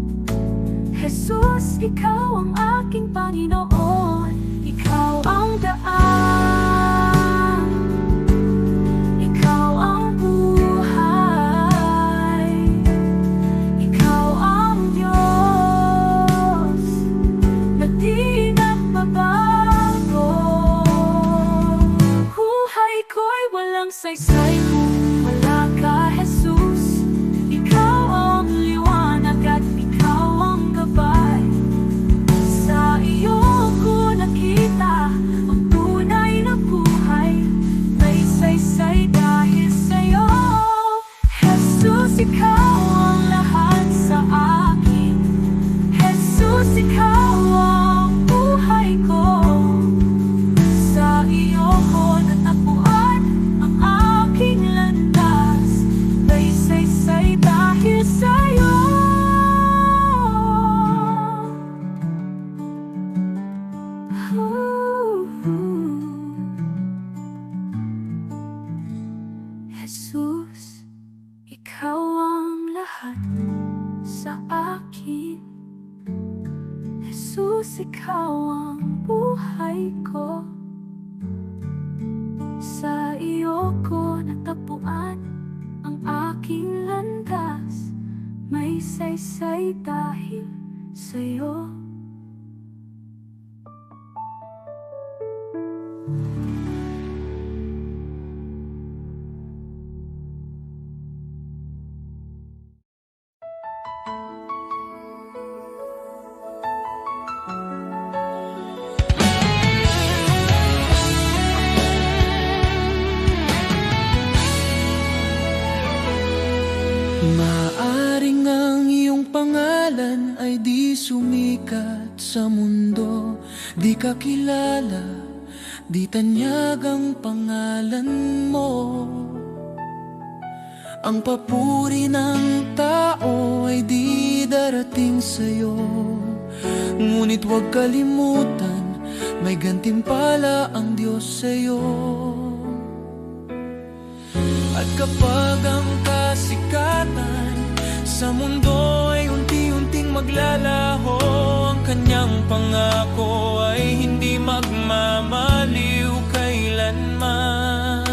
Jesus, ikaw ang aking Panginoon. Ikaw ang daan, ikaw ang buhay, ikaw ang Diyos na di nagbabago. Buhay ko'y walang saysay kung wala ka, Jesus. Ikaw ang liwanag at ikaw ang gabay. Sa iyo ko nakita ang tunay na buhay. May saysay dahil sa'yo. Jesus, ikaw ang lahat sa akin. Jesus, ikaw ang buhay ko. Sa iyo ko natagpuan ang aking landas. May saysay dahil sa'yo. Jesus, ikaw ang lahat sa akin. Jesus, ikaw ang buhay ko. Sa iyo ko natagpuan ang aking landas. May saysay dahil sa'yo. Maaring ang iyong pangalan ay di sumikat sa mundo. Di ka kilala, di tanyag ang pangalan mo. Ang papuri ng tao ay di darating sa'yo. Ngunit huwag kalimutan, may gantimpala ang Diyos sa'yo. At kapag ang kasikatan sa mundo ay unti-unting maglalaho, ang kanyang pangako ay hindi magmamaliw kailanman.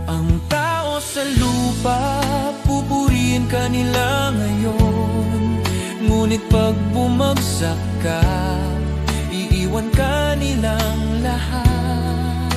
Ang tao sa lupa, pupurihin ka nila ngayon. Ngunit pag bumagsak ka, iiwan ka nilang lahat.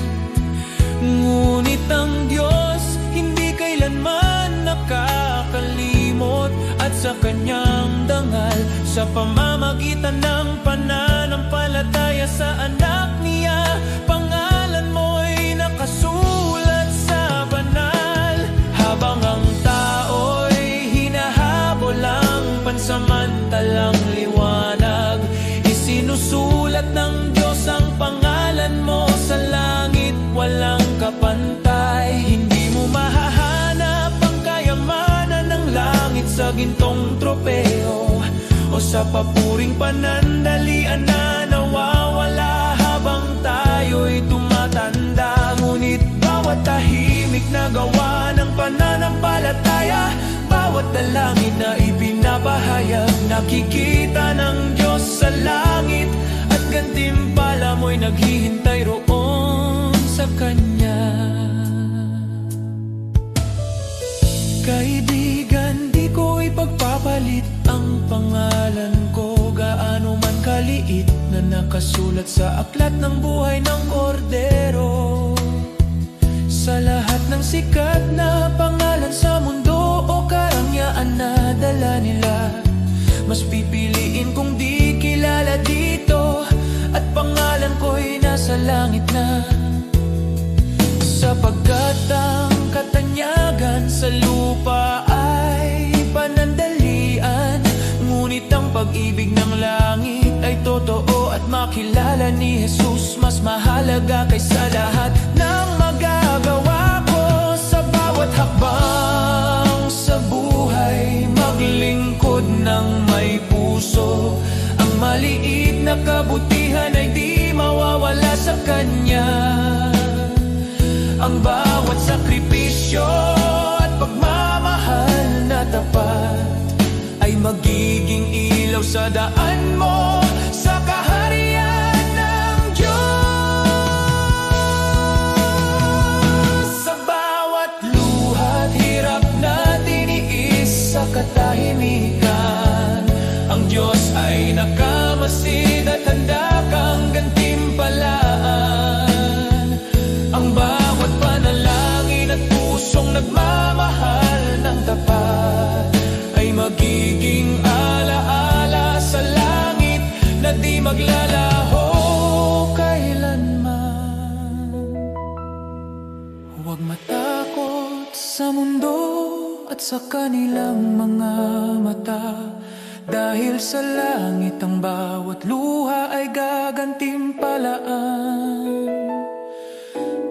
Ngunit ang Diyos hindi kailanman nakakalimot, at sa kanyang dangal, sa pamamagitan ng pananampalataya sa anak niya, pangalan mo'y nakasulat sa banal. Habang ang tao'y hinahabol ang pansamantalang liwanag, isinusulat ng Diyos ang pangalan mo sa langit, walang kapantay. Hindi mo mahahanap ang kayamanan ng langit sa gintong tropeo o sa papuring panandalian na nawawala habang tayo'y tumatanda. Ngunit bawat tahimik na gawa ng pananampalataya, bawat dalangin na ibinabahayag, nakikita ng Diyos sa langit, at gantimpala mo'y naghihintay roon sa Kanya. Kaibigan, di ko ipagpapalit ang pangalan ko, gaano man kaliit, na nakasulat sa aklat ng buhay ng Kordero. Sa lahat ng sikat na pangalan sa mundo o karangyaan na dala nila, mas pipiliin kong di kilala dito at pangalan ko'y nasa langit na. Sapagkat ang katanyagan sa lupa ay panandalian, ngunit ang pag-ibig ng langit ay totoo at makilala ni Jesus mas mahalaga kaysa lahat ng magagawa ko. Sa bawat hakbang sa buhay, maglingkod ng may puso. Ang maliit na kabutihan ay di mawawala sa Kanya. Ang bawat sakripisyo at pagmamahal na tapat ay magiging ilaw sa daan mo sa kaharian ng Diyos. Sa bawat luha't hirap na tiniis sa katahimikan, ang Diyos ay nakamasid at handa kang gantimpalaan. Ang bawat panalangin at pusong nagmamahal ng tapat ay magiging alaala sa langit na di maglalaho kailanman. Huwag matakot sa mundo at sa kanilang mga mata, dahil sa langit ang bawat luha ay gagantimpalaan.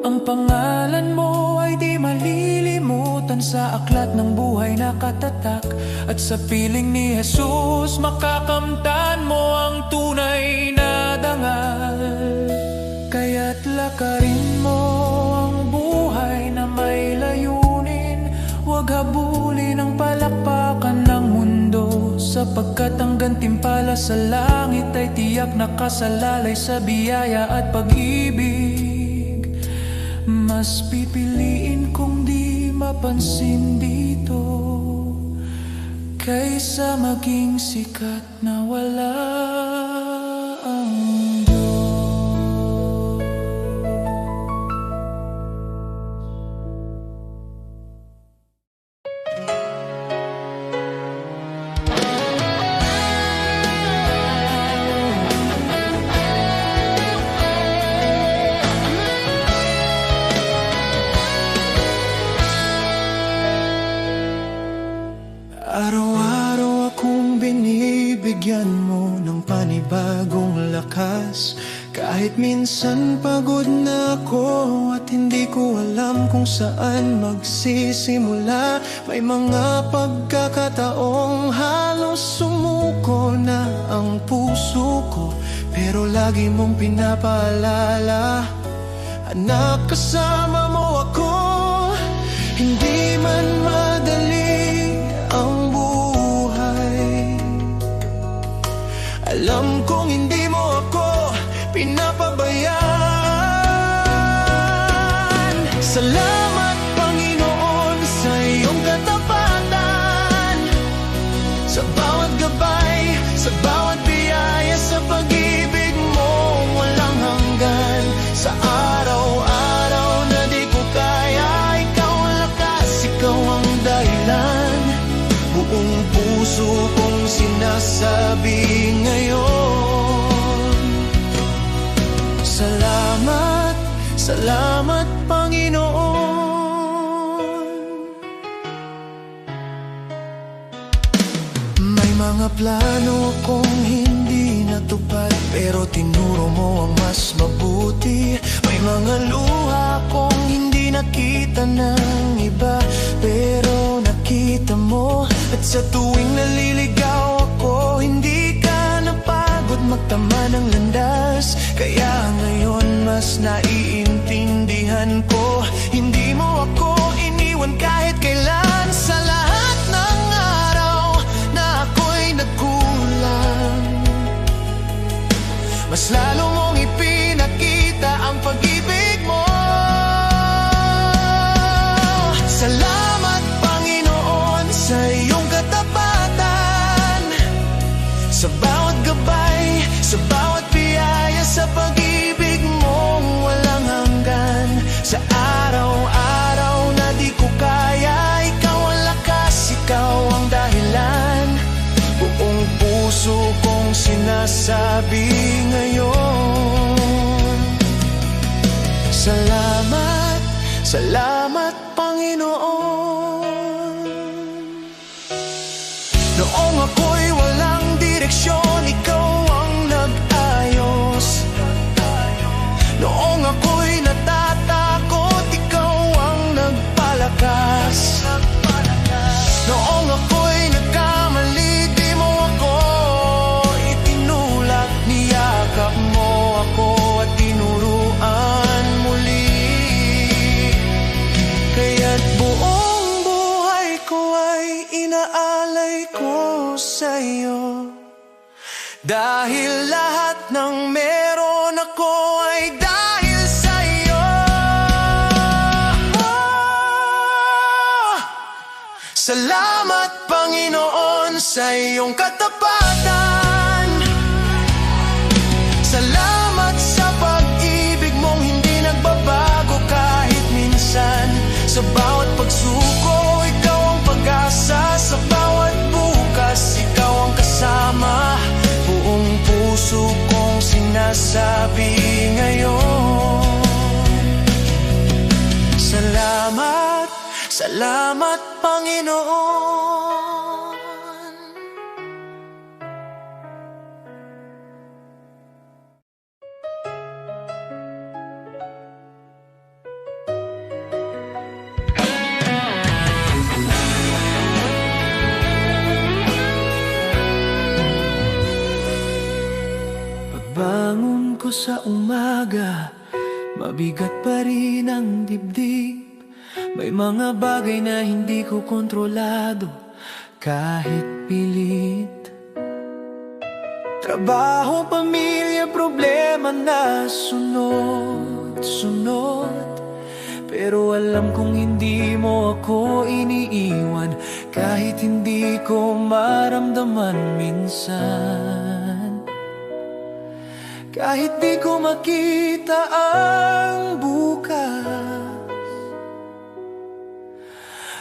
Ang pangalan mo ay di malilimutan sa aklat ng buhay na katatak, at sa piling ni Jesus makakamtan mo ang tunay na dangal. Kaya't lakarin mo ang buhay na may layunin, huwag habulin ang palakpakan ng mundo, sapagkat ang gantimpala sa langit ay tiyak nakasalalay sa biyaya at pag-ibig. Mas pipiliin kong di mapansin dito kaysa maging sikat na wala ang Diyos. Araw-araw akong binibigyan mo ng panibagong lakas, kahit minsan pagod na ako at hindi ko alam kung saan magsisimula. May mga pagkakataong halos sumuko na ang puso ko, pero lagi mong pinapaalala, anak, kasama mo ako. Hindi man madali ang buhay, alam kong hindi mo ako pinapabayaan. Salamat, Panginoon, sa iyong katapatan, sa bawat gabay, sa bawat biyaya, sa pag-ibig mo walang hanggan. Sa araw-araw na di ko kaya, ikaw ang lakas, ikaw ang dahilan. Buong puso kong sinasabi ngayon, salamat, salamat, Panginoon. May mga plano akong hindi natupad, pero tinuro mo ang mas mabuti. May mga luha akong hindi nakita ng iba, pero nakita mo. At sa tuwing naliligaw ako, hindi ka napagod magtama ng landas. Kaya ngayon mas naiintindihan ko, hindi mo ako iniwan kahit kailan. Sa lahat ng araw na ako'y nagkulang, mas lalo mong ipinakita ang pag-ibig mo. Salamat, Panginoon, sa iyong katapatan, sa bawat gabay, sa bawat biyaya, sa pag-ibig mong walang hanggan. Sa araw-araw sinasabi ngayon. Salamat, salamat Panginoon. Noong ako'y walang direksyon, ikaw ang nag-ayos. Noong ako'y natatakot, ikaw ang nagpalakas. Noong ako'y nagkamali, di mo ako itinulak. Niyakap mo ako at tinuruan muli. Kaya't buong buhay ko ay inaalay ko sa'yo. Dahil lahat ng meron ako ay dahil sa'yo. Salamat Panginoon sa iyong katapatan. Salamat sa pag-ibig mong hindi nagbabago kahit minsan. Sa bawat pagsuko, ikaw ang pag-asa. Sa bawat bukas, ikaw ang kasama. Buong puso kong sinasabi ngayon. Salamat, salamat Panginoon. Pagbangon ko sa umaga, mabigat pa rin ang dibdib. May mga bagay na hindi ko kontrolado kahit pilit. Trabaho, pamilya, problema na sunod-sunod. Pero alam kong hindi mo ako iniiwan kahit hindi ko maramdaman minsan. Kahit di ko makita ang bukas,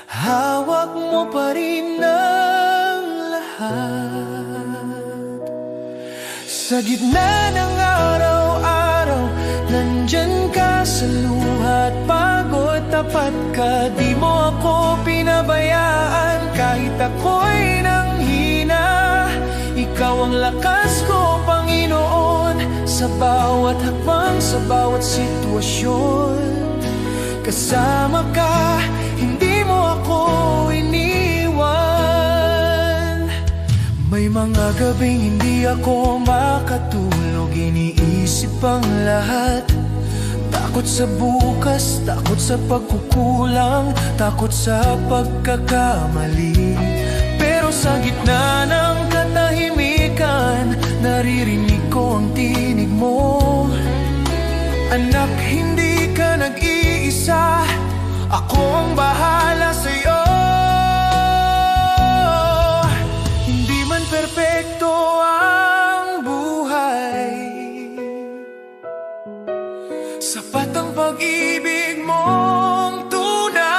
hawak mo pa rin ang lahat. Sa gitna ng araw-araw, nandyan ka sa luha at pagod. Tapat ka, di mo ako pinabayaan. Kahit ako'y nanghina, ikaw ang lakas ko, Panginoon. Sa bawat hakbang, sa bawat sitwasyon, kasama ka, hindi mo ako iniwan. May mga gabing hindi ako makatulog, iniisip ang lahat. Takot sa bukas, takot sa pagkukulang, takot sa pagkakamali. Pero sa gitna ng katahimikan, naririnig ko ang tinig mo. Anak, hindi ka nag-iisa, ako ang bahala sa'yo. Hindi man perpekto ang buhay, sapat ang pag-ibig mong tunay.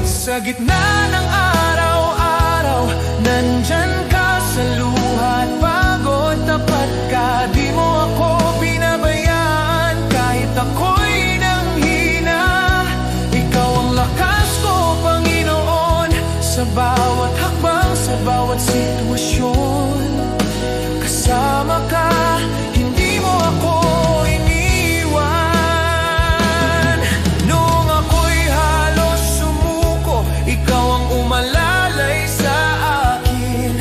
Sa gitna ng araw-araw, nandyan ka sa luha at pagod. Tapat ka, di mo ako pinabayaan. Kahit ako'y nanghina, ikaw ang lakas ko, Panginoon. Sa bawat hakbang, sa bawat sitwasyon, kasama ka, hindi mo ako iniwan. Noong ako'y halos sumuko, ikaw ang umalalay sa akin.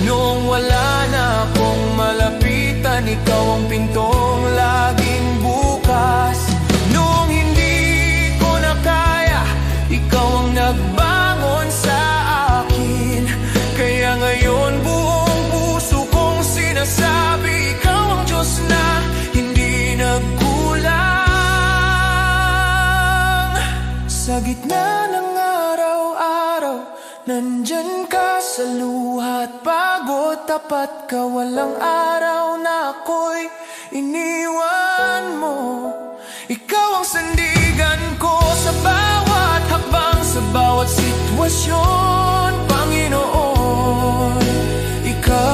Noong wala na akong malapitan, ikaw ang pintong laging bukas. Noong hindi ko na kaya, ikaw ang nagbangon sa akin. Kaya ngayon buong puso kong sinasabi, ikaw ang Diyos na hindi nagkulang. Sa gitna ng araw-araw, nandyan ka sa luha at pagod. Tapat ka, walang araw na ako'y iniwan mo. Ikaw ang sandigan ko sa bawat hakbang, sa bawat sitwasyon, Panginoon. Ikaw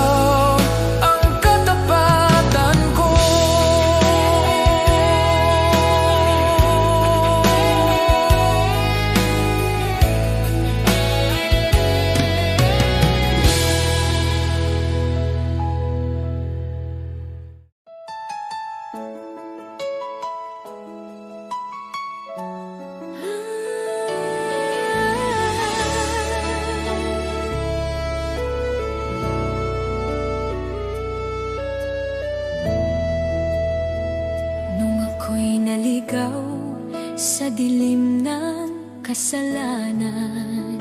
kasalanan.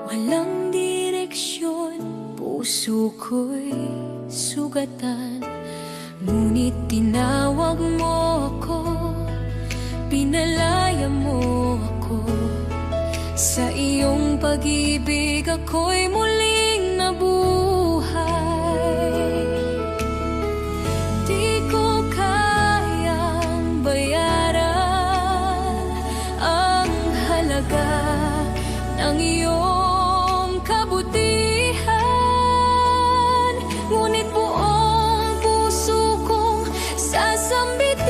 Walang direksyon, puso ko'y sugatan. Ngunit tinawag mo ako, pinalaya mo ako. Sa iyong pag-ibig ako'y muling nabuhay. Di ko kayang bayaran ang halaga ng iyong kabutihan. Ngunit buong puso kong sasambitin.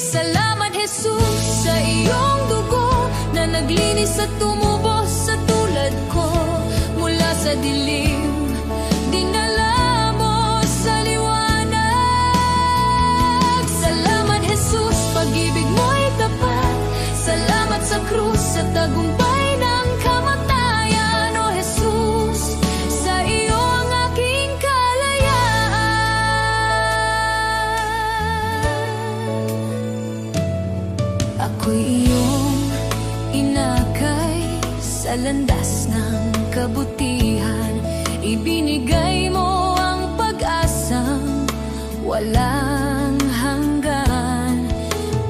Salamat, Jesus, sa iyong dugo na naglinis at tumubos sa tulad ko. Mula sa dilim, dinala mo sa liwanag. Salamat, Jesus, pag-ibig mo'y tapat. Salamat sa krus, sa tagumpay ng kamatayan. O Jesus, sa iyo ang aking kalayaan. Ako'y iyong inakay sa landas ng kabutihan. Ibinigay mo ang pag-asang walang hanggan.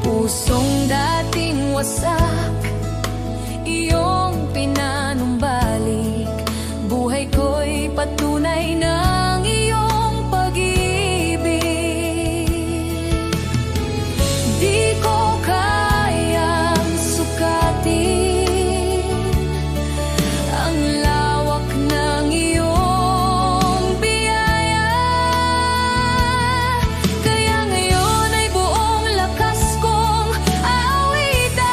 Pusong dating wasak, iyong pinanumbalik. Buhay ko'y patunay ng iyong pag-ibig. Di ko kayang sukatin ang lawak ng iyong biyaya. Kaya ngayon ay buong lakas kong awitan.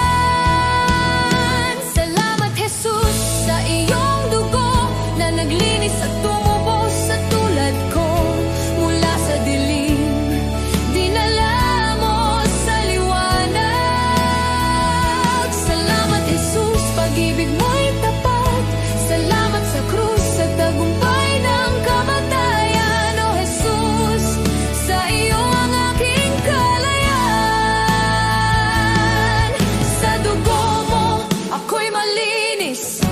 Salamat, Jesus, sa iyong dugo na naglinis at tumubos sa tulad ko. Mula sa dilim, dinala mo sa liwanag. Salamat, Jesus, pag-ibig mo'y tapat. Salamat sa krus, sa tagumpay ng kamatayan. O Jesus, sa iyo ang aking kalayaan. Sa dugo mo ako'y malinis,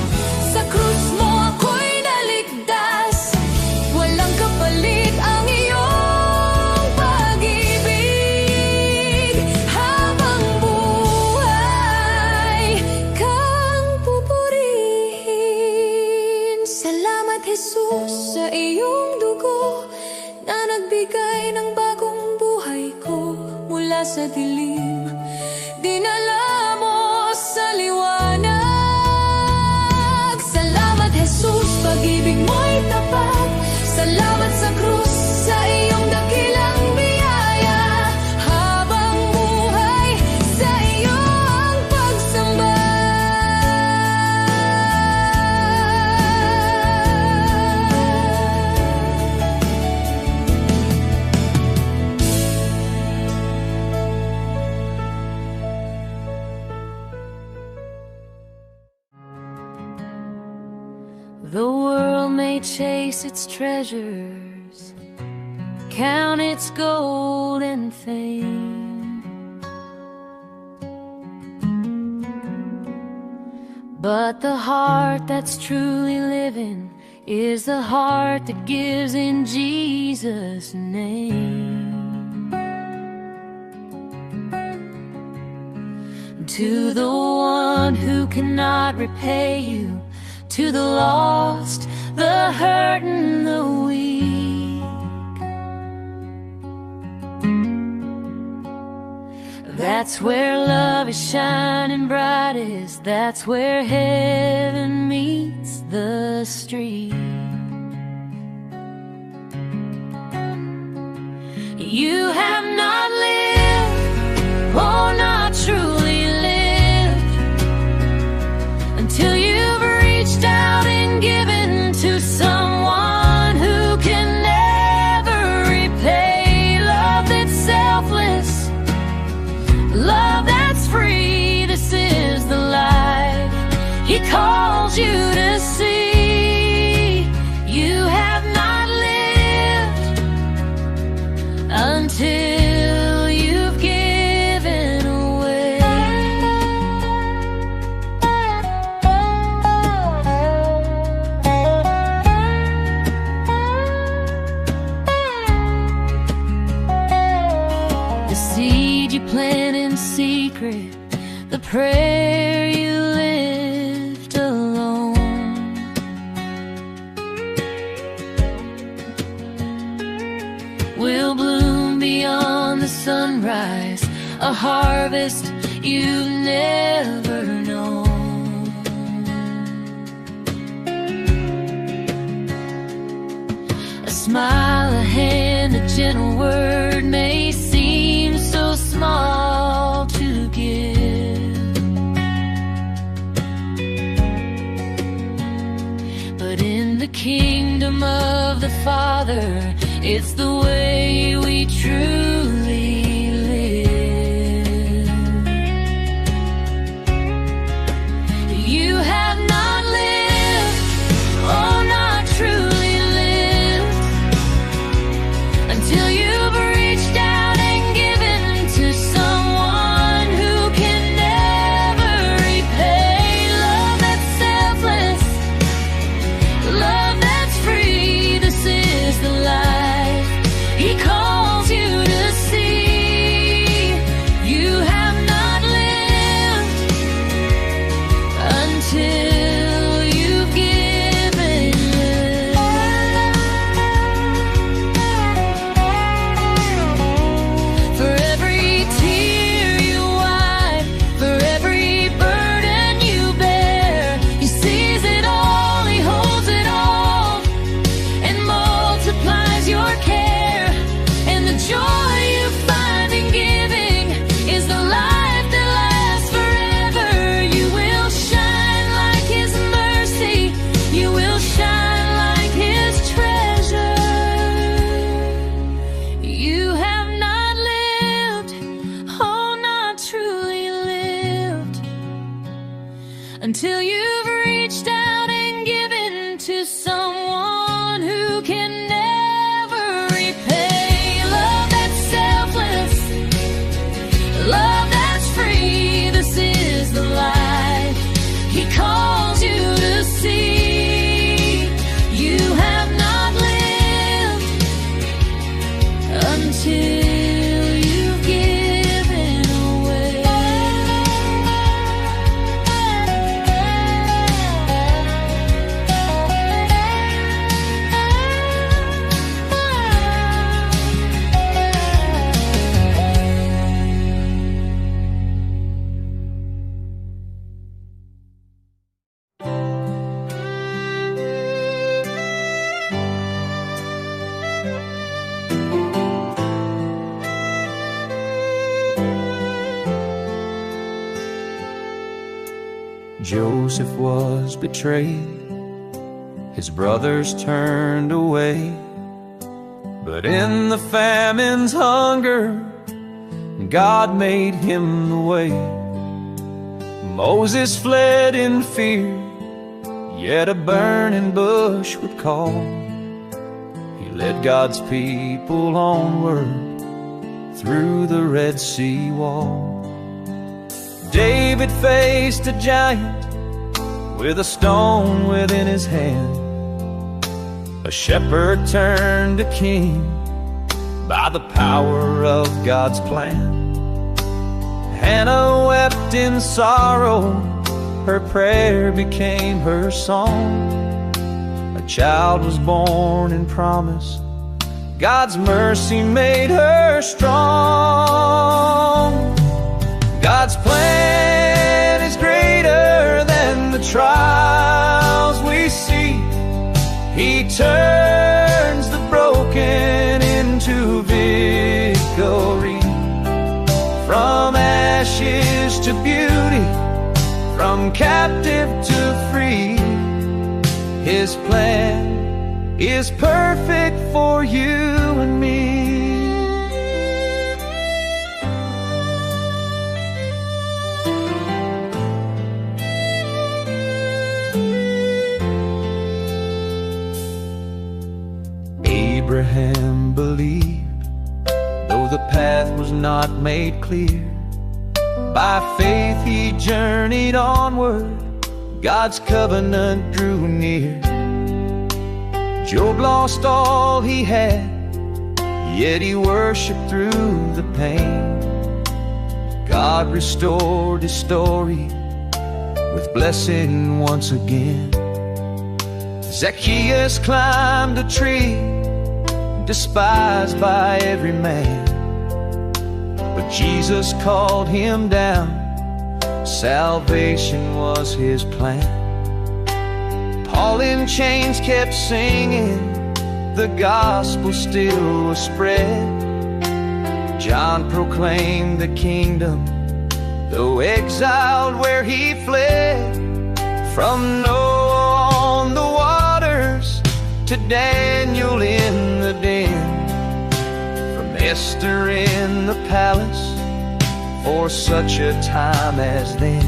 sa krus mo ako'y naligtas. Walang kapalit ang iyong pag-ibig. Habang buhay kang pupurihin. Salamat, Jesus, sa iyong dugo na nagbigay ng bagong buhay ko. Mula sa dilim, dinala mo sa liwanag. Salamat, Jesus, pag-ibig mo'y tapat. Salamat sa krus, sa iyong dakilang biyaya. Habang buhay, sa iyong pagsamba. The world may chase its treasures, count its gold and fame, but the heart that's truly living is the heart that gives in Jesus' name. To the one who cannot repay you, to the lost, the hurt and the weak, that's where love is shining brightest. That's where heaven meets the street. You have not lived, oh, not truly lived, until you've reached out and given to someone who can never repay. Love that's selfless, love that's free. This is the life He calls you to see. You have not lived until the prayer you lift alone. Will bloom beyond the sunrise, a harvest you've never known. A smile, a hand, a gentle word may seem so small to give, but in the kingdom of the Father, it's the way we truly live. You have not lived, oh, not truly lived, until you've reached out and given to someone who can never repay. Love that's selfless, love that's free. This is the life He calls you to see. You have not lived until you've given. For every tear you wipe, for every burden you bear, He sees it all, He holds it all, and multiplies your care. And the joy you find in giving is the life that lasts forever. You will shine like His mercy, you will shine like His treasure. You have not lived, oh, not truly lived, until you've reached out and given to someone who can never repay. Love that's selfless, love that's free. This is the life He calls you to see. You have not lived until you've given away. Joseph was betrayed, his brothers turned away, but in the famine's hunger, God made him the way. Moses fled in fear, yet a burning bush would call. He led God's people onward through the Red Sea wall. David faced a giant with a stone within his hand. A shepherd turned to king by the power of God's plan. Hannah wept in sorrow, her prayer became her song. A child was born in promise, God's mercy made her strong. God's plan is greater than the trials we see. He turns the broken into victory. From ashes to beauty, from captive to free, His plan is perfect for you and me. Abraham believed, though the path was not made clear. By faith he journeyed onward, God's covenant drew near. Job lost all he had, yet he worshiped through the pain. God restored his story with blessing once again. Zacchaeus climbed a tree, despised by every man, but Jesus called him down. Salvation was his plan. Paul in chains kept singing, the gospel still was spread. John proclaimed the kingdom, though exiled where he fled. From Noah on the waters to Daniel in the den, from Esther in the palace for such a time as then,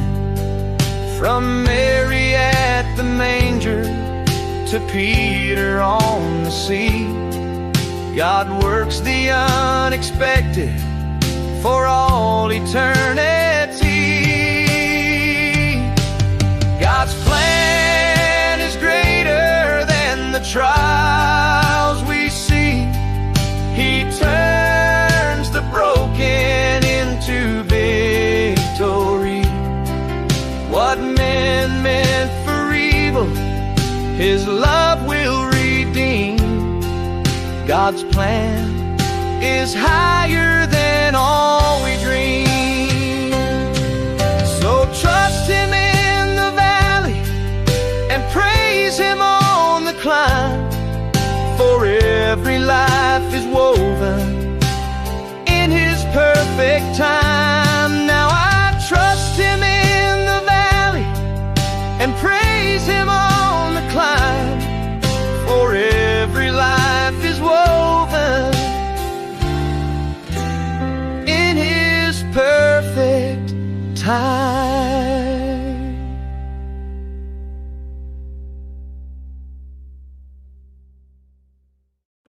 from Mary at the manger to Peter on the sea. God works the unexpected for all eternity. God's plan is greater than the trials we see. He turns the broken into victory. What men meant for evil, his love will redeem. God's plan is higher than all we dream. So trust him in the valley and praise him on the climb, for every life is woven in his perfect time. Now I trust him in the valley and praise him on the climb, for every life is woven in his perfect time.